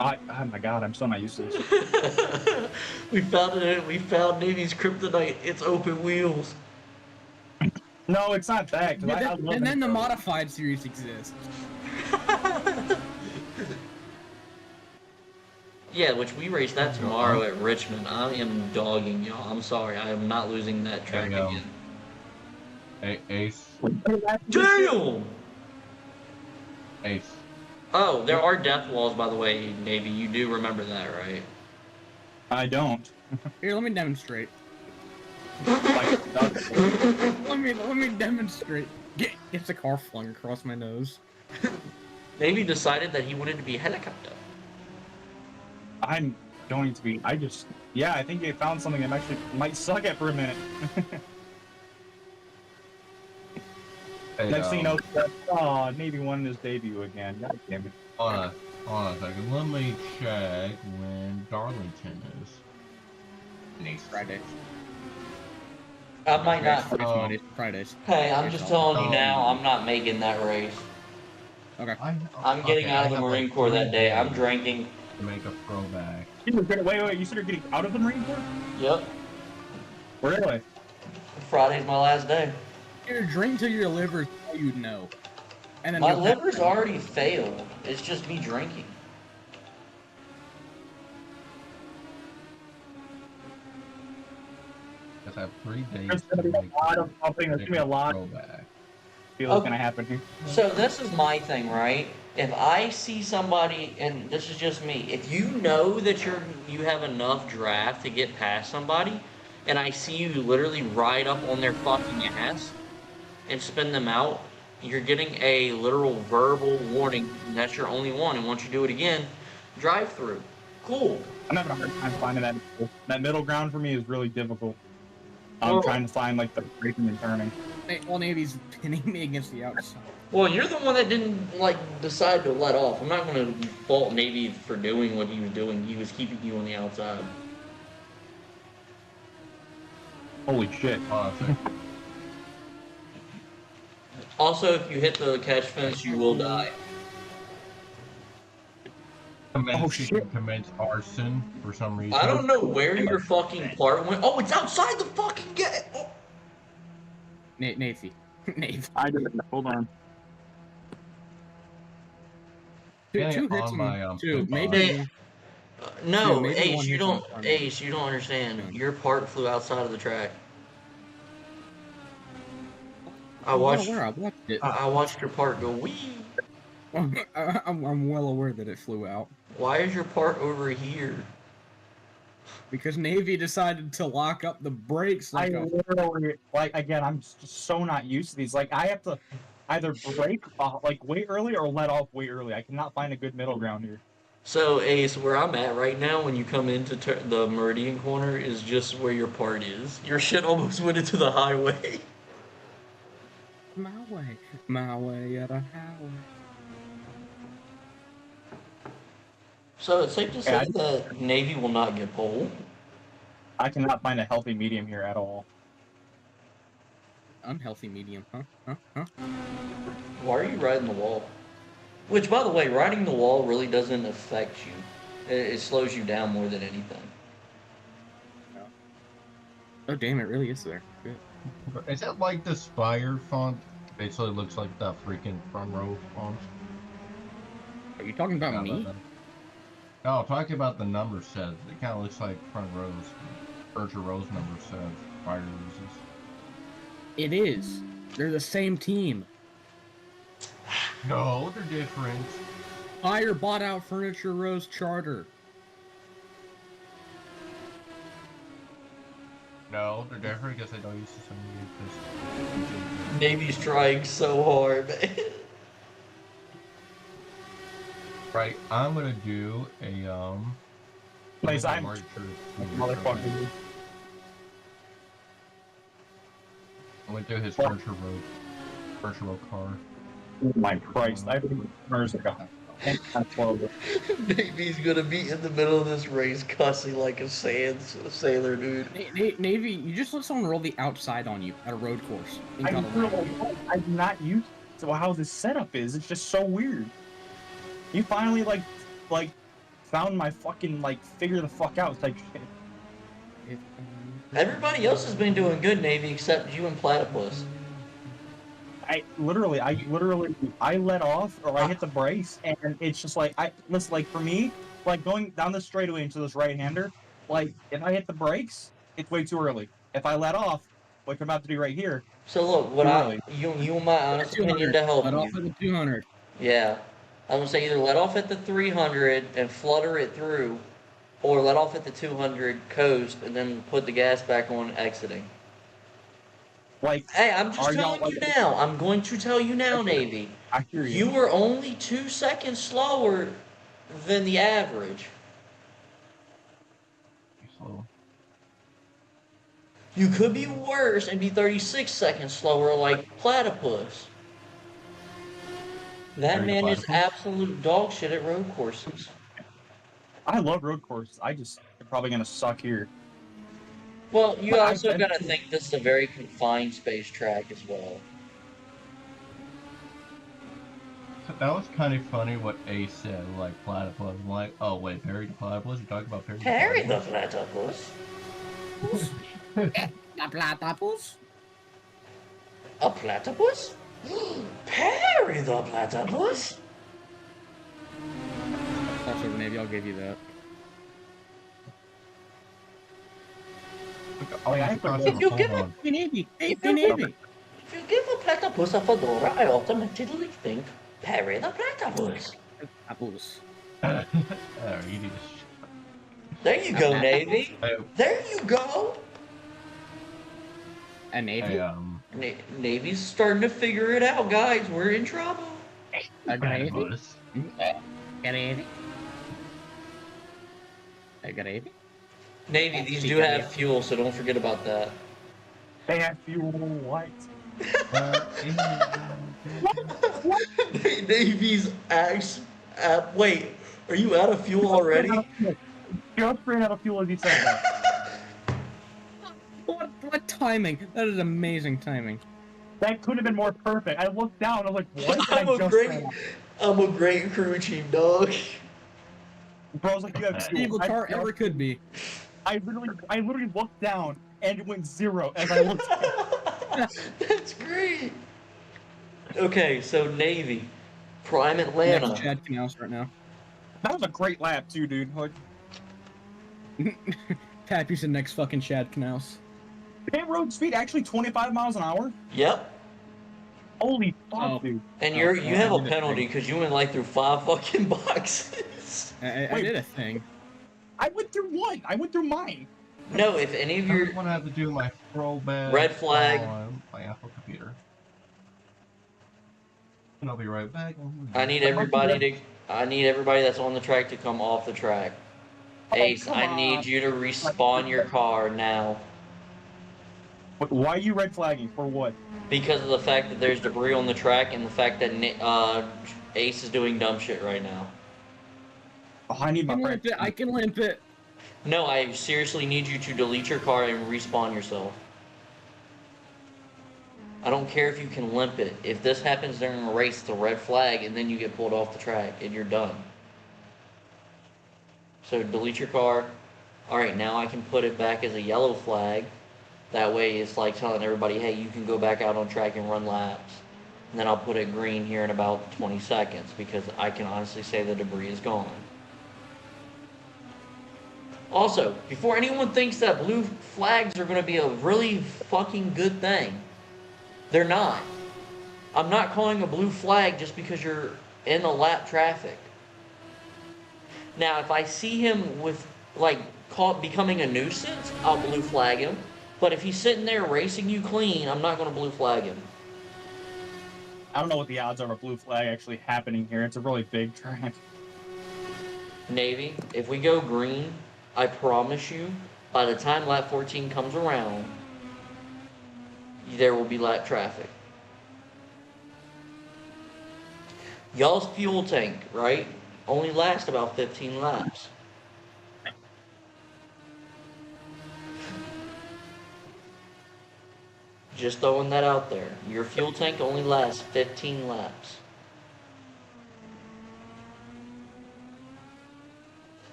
Speaker 6: Oh my God, I'm so not used to this.
Speaker 1: We found it. We found Navy's kryptonite. It's open wheels.
Speaker 6: No, it's not that. 'cause I love
Speaker 3: And then the
Speaker 6: IndyCar.
Speaker 3: modified series exists.
Speaker 1: Yeah, which we race that tomorrow at Richmond. I am dogging y'all. I'm sorry. I am not losing that track
Speaker 5: There you go.
Speaker 1: again.
Speaker 5: Hey, Ace.
Speaker 1: Damn!
Speaker 5: Ace.
Speaker 1: Oh, there are death walls, by the way, Navy. You do remember that, right?
Speaker 6: I don't.
Speaker 3: Here, let me demonstrate.
Speaker 6: Like,
Speaker 3: Let me demonstrate. Gets the car flung across my nose.
Speaker 1: Navy decided that he wanted to be a helicopter.
Speaker 6: I'm going to be. Yeah, I think they found something that actually might suck at for a minute.
Speaker 5: Hey,
Speaker 6: Next thing you know, oh, Navy won his debut again. God damn it.
Speaker 5: hold on a second. Let me check when Darlington is.
Speaker 3: Next Friday.
Speaker 1: I might not.
Speaker 3: Fridays.
Speaker 1: Hey, I'm just telling you now, I'm not making that race.
Speaker 3: Okay.
Speaker 1: I'm getting out of the Marine Corps that day. I'm drinking.
Speaker 5: To make a throwback.
Speaker 6: Wait, you said you're getting out of the Marine Corps?
Speaker 1: Yep.
Speaker 6: Really?
Speaker 1: Friday's my last day.
Speaker 3: Here, drink till your liver's all you know. And then
Speaker 1: My
Speaker 3: you'll have-
Speaker 1: liver's already failed. It's just me drinking.
Speaker 5: Because I have 3 days
Speaker 6: There's
Speaker 5: to
Speaker 6: gonna be
Speaker 5: make
Speaker 6: a lot of pumping. There's
Speaker 5: make
Speaker 6: gonna be a lot
Speaker 5: throwback.
Speaker 6: feels
Speaker 1: Okay.
Speaker 6: gonna happen here.
Speaker 1: So this is my thing, right? If I see somebody, and this is just me, if you know that you have enough draft to get past somebody, and I see you literally ride up on their fucking ass and spin them out, you're getting a literal verbal warning. And that's your only one, and once you do it again, drive through. Cool.
Speaker 6: I'm having a hard time finding that. That middle ground for me is really difficult. I'm
Speaker 1: Well-
Speaker 6: trying to find like the braking and turning.
Speaker 3: Hey, well, Navy's pinning me against the outside.
Speaker 1: Well, you're the one that didn't decide to let off. I'm not gonna fault Navy for doing what he was doing. He was keeping you on the outside.
Speaker 6: Holy shit.
Speaker 5: Hold on a second.
Speaker 1: Also, if you hit the catch fence, you will die.
Speaker 5: You
Speaker 6: shit.
Speaker 5: can commence arson for some reason.
Speaker 1: I don't know where your fucking part went. Oh, it's outside the fucking gate. Oh.
Speaker 3: Navy. Navy.
Speaker 6: I did it. Hold on.
Speaker 5: Getting
Speaker 3: Two hits
Speaker 5: on my
Speaker 3: two.
Speaker 5: Pokemon.
Speaker 3: Maybe
Speaker 1: No,
Speaker 3: maybe
Speaker 1: Ace,
Speaker 3: one
Speaker 1: you
Speaker 3: hits on
Speaker 1: don't.
Speaker 3: the front.
Speaker 1: Ace, you don't understand.
Speaker 3: Yeah.
Speaker 1: Your part flew outside of the track. I
Speaker 3: I'm well
Speaker 1: watched.
Speaker 3: aware. I watched it.
Speaker 1: I watched your part go wee.
Speaker 3: I'm well aware that it flew out
Speaker 1: Why is your part over here?
Speaker 3: because Navy decided to lock up the brakes.
Speaker 6: I
Speaker 3: Like a,
Speaker 6: literally, like, again, I'm just so not used to these. Like, I have to either brake like way early or let off way early. I cannot find a good middle ground here.
Speaker 1: So Ace, where I'm at right now, when you come into the Meridian corner, is just where your part is. Your shit almost went into the highway.
Speaker 3: my way at a highway.
Speaker 1: So it's safe to say
Speaker 6: Yeah,
Speaker 1: that Navy will not get pole.
Speaker 6: I cannot find a healthy medium here at all.
Speaker 3: Unhealthy medium, huh?
Speaker 1: Why are you riding the wall? Which, by the way, riding the wall really doesn't affect you. It slows you down more than anything.
Speaker 3: Oh damn! It really is there. Good.
Speaker 5: Is that like the Spire font? Basically looks like the freaking front row font.
Speaker 3: Are you talking about me?
Speaker 5: No, talking about the number set. It kind of looks like front rows. Furniture rows number set. Spire uses.
Speaker 3: It is. They're the same team.
Speaker 5: No, they're different.
Speaker 3: Fire bought out Furniture Rose Charter.
Speaker 5: No, they're different because they don't use the same because
Speaker 1: Navy's trying so hard, man.
Speaker 5: Right, I'm gonna do a
Speaker 6: Please, I'm
Speaker 5: March
Speaker 6: motherfucker.
Speaker 5: I'm gonna do his Furniture Road car.
Speaker 6: Oh my Christ! I think there's like a.
Speaker 1: Navy's gonna be in the middle of this race cussing like a sailor, dude.
Speaker 3: Navy, you just let someone roll the outside on you at a road course.
Speaker 6: I'm not used to how this setup is. It's just so weird. You finally like found my fucking figure the fuck out type shit.
Speaker 1: Everybody else has been doing good, Navy, except you and Platypus.
Speaker 6: I literally let off or I hit the brakes and it's just like for me, like going down the straightaway into this right-hander, like if I hit the brakes, it's way too early. If I let off, like I'm about to do right here.
Speaker 1: So look, what you my honest opinion to help
Speaker 3: Let
Speaker 1: you.
Speaker 3: off at the 200.
Speaker 1: Yeah, I would say either let off at the 300 and flutter it through, or let off at the 200 coast and then put the gas back on exiting.
Speaker 6: Like,
Speaker 1: hey, I'm just telling you now. I'm going to tell you now, Navy.
Speaker 6: I hear you.
Speaker 1: You were only 2 seconds slower than the average.
Speaker 5: So
Speaker 1: You could be worse and be 36 seconds slower like Platypus. That man is absolute dog shit at road courses.
Speaker 6: I love road courses. I'm probably gonna suck here.
Speaker 1: Well, you also gotta think this is a very confined space track as well.
Speaker 5: that was kind of funny what Ace said, like Platypus. I'm like, oh wait, Perry the Platypus? You're talking about Perry
Speaker 1: Perry the
Speaker 5: Platypus?
Speaker 1: Platypus?
Speaker 3: A platypus?
Speaker 1: A platypus? Perry the Platypus?
Speaker 3: Also, Navy, I'll give you that.
Speaker 1: If you give a
Speaker 3: Navy,
Speaker 1: If you give a platypus a fedora, I automatically think Perry the Platypus.
Speaker 3: Apples.
Speaker 5: Oh, you need
Speaker 1: There you go, Navy. There you go.
Speaker 3: A Navy?
Speaker 1: Navy's starting to figure it out, guys. We're in trouble.
Speaker 3: A gravy? A gravy? A gravy?
Speaker 1: Navy, these do have fuel, so don't forget about that.
Speaker 6: They have fuel, what?
Speaker 1: Navy's axe. Wait, are you out of fuel already?
Speaker 6: Just ran out of fuel as you said that.
Speaker 3: What timing? That is amazing timing.
Speaker 6: That could have been more perfect. I looked down. I was like, what? And
Speaker 1: I'm
Speaker 6: I
Speaker 1: a
Speaker 6: just
Speaker 1: great,
Speaker 6: ran out.
Speaker 1: I'm a great crew chief, dog.
Speaker 6: Bro, I was like, you have two.
Speaker 3: Evil car ever could be.
Speaker 6: I literally looked down and it went 0 as I looked.
Speaker 1: That's great. Okay, so Navy, Prime
Speaker 3: Next
Speaker 1: Atlanta.
Speaker 3: Chad Canals right now.
Speaker 6: That was a great lap too, dude. Like,
Speaker 3: Pappy's the next fucking Chad Canals.
Speaker 6: pit road speed actually 25 miles an hour.
Speaker 1: Yep.
Speaker 6: Holy fuck,
Speaker 3: Oh.
Speaker 6: dude.
Speaker 1: And
Speaker 3: Oh,
Speaker 1: you have
Speaker 3: I
Speaker 1: a
Speaker 3: did a
Speaker 1: penalty
Speaker 3: thing.
Speaker 1: because you went like through 5 fucking boxes.
Speaker 3: I
Speaker 6: Wait.
Speaker 3: did a thing.
Speaker 6: I went through one. I went through mine.
Speaker 1: No, if any of
Speaker 5: I
Speaker 1: your
Speaker 5: just want to have to do my throwback
Speaker 1: Red flag.
Speaker 5: on my Apple computer. And I'll be right back.
Speaker 1: I need everybody that's on the track to come off the track.
Speaker 6: Oh,
Speaker 1: Ace,
Speaker 6: come
Speaker 1: I need
Speaker 6: on.
Speaker 1: you to respawn your car now.
Speaker 6: Why are you red flagging? For what?
Speaker 1: Because of the fact that there's debris on the track and the fact that Ace is doing dumb shit right now.
Speaker 6: Oh, I need
Speaker 3: I
Speaker 6: my
Speaker 3: can
Speaker 6: friend.
Speaker 3: limp it. I can limp it.
Speaker 1: No, I seriously need you to delete your car and respawn yourself. I don't care if you can limp it. If this happens during a race, it's a red flag, and then you get pulled off the track, and you're done. So delete your car. Alright, now I can put it back as a yellow flag. That way it's like telling everybody, hey, you can go back out on track and run laps. And then I'll put it green here in about 20 seconds, because I can honestly say the debris is gone. Also, before anyone thinks that blue flags are going to be a really fucking good thing, they're not. I'm not calling a blue flag just because you're in a lap traffic. Now, if I see him with, like, becoming a nuisance, I'll blue flag him. But if he's sitting there racing you clean, I'm not going to blue flag him.
Speaker 6: I don't know what the odds are of a blue flag actually happening here. It's a really big track.
Speaker 1: Navy, if we go green, I promise you, by the time lap 14 comes around, there will be lap traffic. Y'all's fuel tank, right, only lasts about 15 laps. Just throwing that out there. Your fuel tank only lasts 15 laps.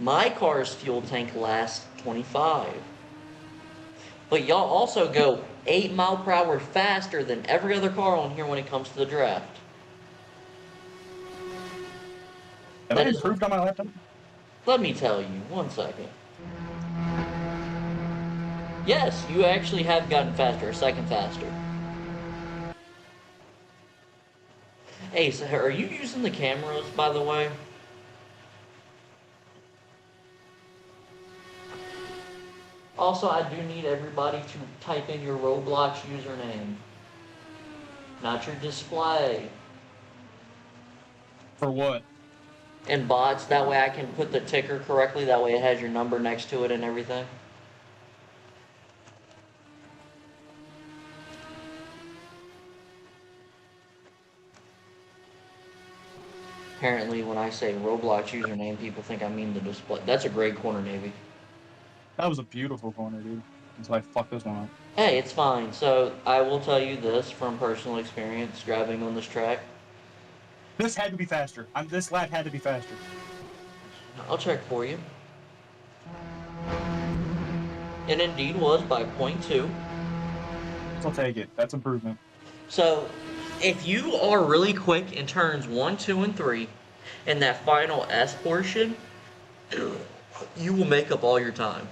Speaker 1: My car's fuel tank lasts 25. But y'all also go 8 miles per hour faster than every other car on here when it comes to the draft.
Speaker 6: Have I improved on my laptop?
Speaker 1: Let me tell you, 1 second. Yes, you actually have gotten faster, a second faster. Hey, so are you using the cameras, by the way? Also, I do need everybody to type in your Roblox username. Not your display.
Speaker 6: For what?
Speaker 1: And bots, that way I can put the ticker correctly, that way it has your number next to it and everything. Apparently, when I say Roblox username, people think I mean the display. That's a great corner, Navy.
Speaker 6: That was a beautiful corner, dude. Until I fucked this one up.
Speaker 1: Hey, it's fine. So, I will tell you this from personal experience driving on this track.
Speaker 6: This had to be faster. This lap had to be faster.
Speaker 1: I'll check for you. It indeed was by 0.2.
Speaker 6: I'll take it. That's improvement.
Speaker 1: So, if you are really quick in turns 1, 2, and 3, in that final S portion, you will make up all your time.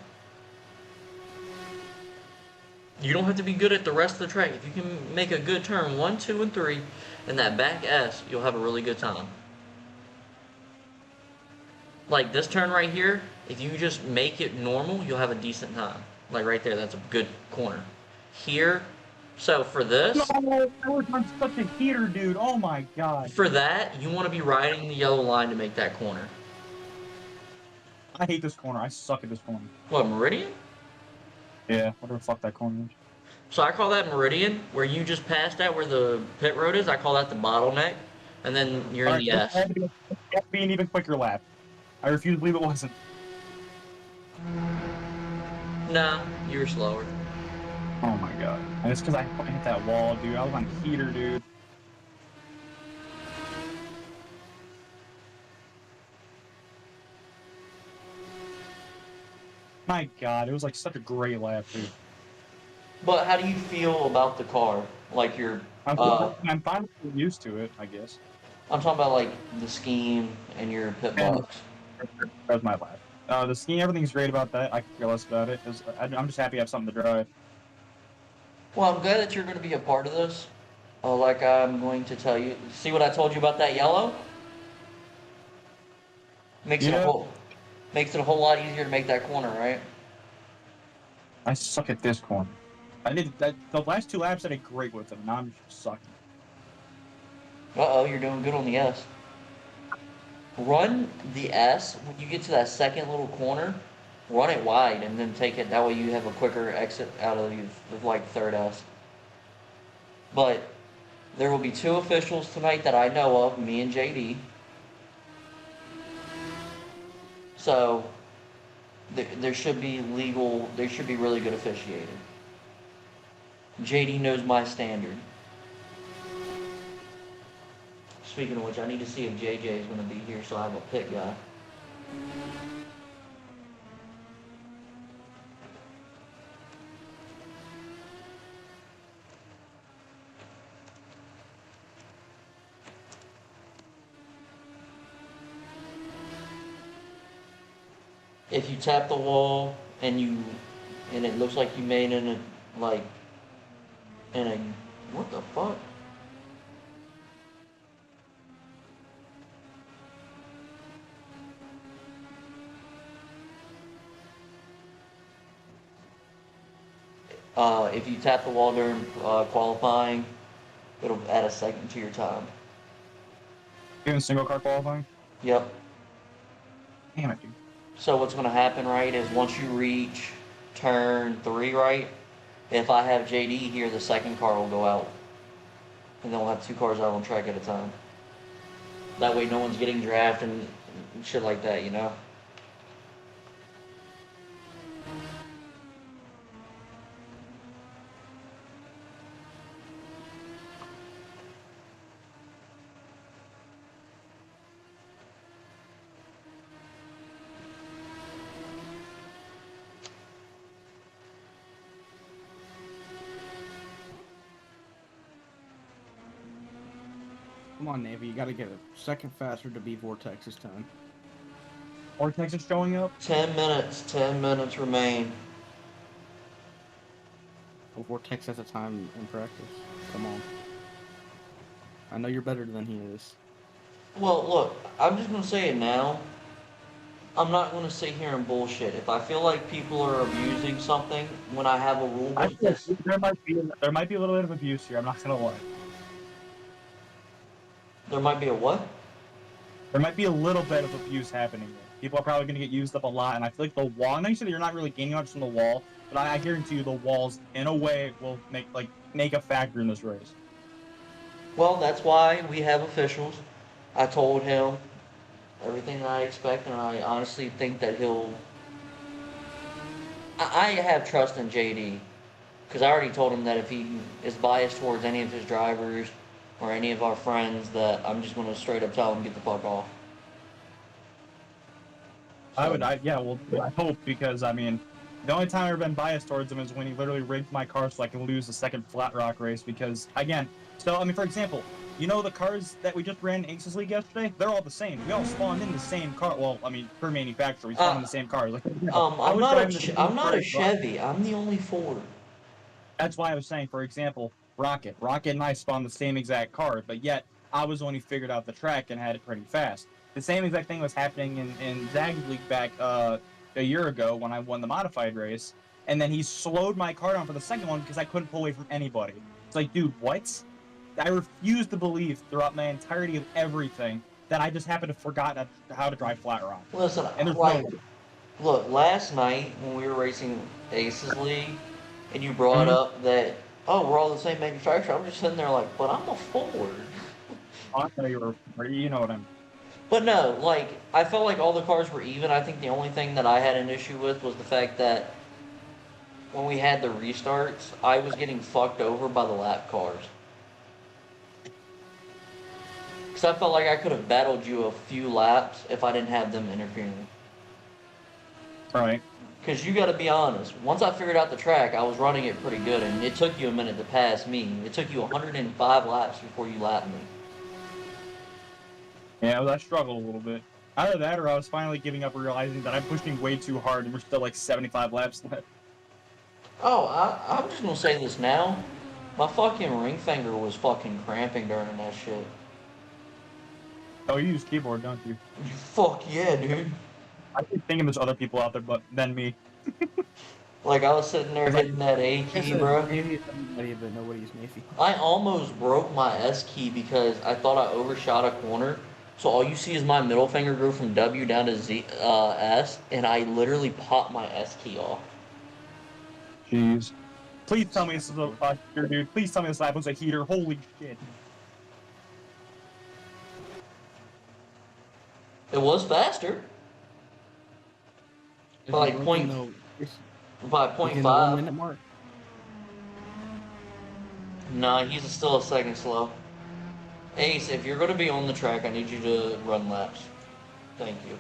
Speaker 1: You don't have to be good at the rest of the track. If you can make a good turn 1, 2, and 3, in that back S, you'll have a really good time. Like this turn right here, if you just make it normal, you'll have a decent time. Like right there, that's a good corner. Here, so for this,
Speaker 6: No, I'm such a heater, dude. Oh my god.
Speaker 1: for that, you want to be riding the yellow line to make that corner.
Speaker 6: I hate this corner. I suck at this corner.
Speaker 1: What, Meridian?
Speaker 6: Yeah, whatever the fuck that corner is.
Speaker 1: So I call that Meridian, where you just passed that where the pit road is. I call that the bottleneck, and then you're in the S.
Speaker 6: It had to be an even quicker lap. I refuse to believe it wasn't.
Speaker 1: Nah, you were slower.
Speaker 6: Oh my god. god. And it's because I fucking hit that wall, dude. I was on heater, dude. My god, it was like such a great lap, dude.
Speaker 1: But how do you feel about the car? Like your,
Speaker 6: I'm finally used to it, I guess.
Speaker 1: I'm talking about like the scheme and your pit
Speaker 6: And
Speaker 1: box.
Speaker 6: that was my lap. The skiing, everything's great about that. I could care less about it. I'm just happy I have something to drive.
Speaker 1: Well, I'm glad that you're going to be a part of this. Like I'm going to tell you, see what I told you about that yellow? Makes it a
Speaker 6: Yeah.
Speaker 1: whole, makes it a whole lot easier to make that corner, right?
Speaker 6: I suck at this corner. I did that. The last 2 laps I did great with them. Now I'm just sucking.
Speaker 1: Uh-oh, you're doing good on the S. Run the S when you get to that second little corner. Run it wide and then take it. That way you have a quicker exit out of the like third S. But there will be 2 officials tonight that I know of, me and JD. So there should be legal. There should be really good officiating. JD knows my standard. Speaking of which, I need to see if JJ is going to be here so I have a pit guy. If you tap the wall and it looks like you made in a like in a what the fuck? If you tap the wall during qualifying, it'll add a second to your time.
Speaker 6: Even single car qualifying?
Speaker 1: Yep.
Speaker 6: Damn it, dude.
Speaker 1: So what's going to happen, right, is once you reach turn 3, right, if I have JD here, the second car will go out. And then we'll have 2 cars out on track at a time. That way no one's getting drafted and shit like that, you know?
Speaker 4: Come on, Navy, you gotta get a second faster to beat Vortex's time.
Speaker 6: Vortex is showing up?
Speaker 1: 10 minutes remain.
Speaker 4: Well, Vortex has a time in practice. Come on. I know you're better than he is.
Speaker 1: Well, look, I'm just going to say it now. I'm not going to sit here and bullshit. If I feel like people are abusing something when I have a rule
Speaker 6: I
Speaker 1: book
Speaker 6: feel
Speaker 1: that's...
Speaker 6: there might be a little bit of abuse here. I'm not gonna lie.
Speaker 1: There might be a what?
Speaker 6: There might be a little bit of abuse happening here. People are probably gonna get used up a lot, and I feel like the wall. I know you said you're not really gaining much from the wall, but I guarantee you the walls, in a way, will make a factor in this race.
Speaker 1: Well, that's why we have officials. I told him everything that I expect, and I honestly think that he'll... I have trust in JD, because I already told him that if he is biased towards any of his drivers or any of our friends, that I'm just going to straight up tell him get the fuck off.
Speaker 6: Yeah, well, I hope, because, I mean, the only time I've ever been biased towards him is when he literally rigged my car so I can lose the second Flat Rock race, because, again, so, I mean, for example, you know the cars that we just ran in Aces League yesterday? They're all the same. We all spawned in the same car. Well, I mean, per manufacturer, we spawned in the same cars. Like,
Speaker 1: I'm not a Chevy. I'm the only Ford.
Speaker 6: That's why I was saying, for example, Rocket. Rocket and I spawned the same exact car, but yet I was only figured out the track and had it pretty fast. The same exact thing was happening in Zag's League back a year ago when I won the modified race, and then he slowed my car down for the second one because I couldn't pull away from anybody. It's like, dude, what? I refuse to believe throughout my entirety of everything that I just happened to forgot how to drive Flat Rock.
Speaker 1: Listen,
Speaker 6: And
Speaker 1: like, look, last night when we were racing Aces League, and you brought up that, oh, we're all the same manufacturer, I'm just sitting there like, but I'm a Ford.
Speaker 6: I know you know what I'm.
Speaker 1: But no, like, I felt like all the cars were even. I think the only thing that I had an issue with was the fact that when we had the restarts, I was getting fucked over by the lap cars. Because I felt like I could have battled you a few laps if I didn't have them interfering.
Speaker 6: Right.
Speaker 1: Because you got to be honest, once I figured out the track, I was running it pretty good, and it took you a minute to pass me. It took you 105 laps before you lapped me.
Speaker 6: Yeah, I struggled a little bit. Either that, or I was finally giving up, realizing that I'm pushing way too hard, and we're still like 75 laps left.
Speaker 1: Oh, I'm just gonna say this now. My fucking ring finger was fucking cramping during that shit.
Speaker 6: Oh, you use keyboard, don't you?
Speaker 1: Fuck yeah, dude.
Speaker 6: I keep thinking there's other people out there, but than me.
Speaker 1: Like I was sitting there
Speaker 6: It's like,
Speaker 1: hitting that A key, bro.
Speaker 4: Maybe it's everybody, but nobody's Navy.
Speaker 1: I almost broke my S key because I thought I overshot a corner. So all you see is my middle finger go from W down to S, and I literally popped my S key off.
Speaker 6: jeez. Please tell me this is a heater, dude. Please tell me this lap was a heater. Holy shit.
Speaker 1: It was faster by like point by
Speaker 4: Within the
Speaker 1: 0.5.
Speaker 4: 1 minute mark.
Speaker 1: Nah, he's still a second slow. Ace, if you're gonna be on the track, I need you to run laps. Thank you.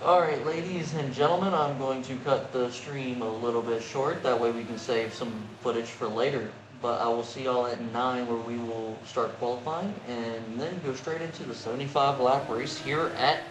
Speaker 1: Alright, ladies and gentlemen, I'm going to cut the stream a little bit short. That way we can save some footage for later. But I will see y'all at 9 where we will start qualifying and then go straight into the 75 lap race here at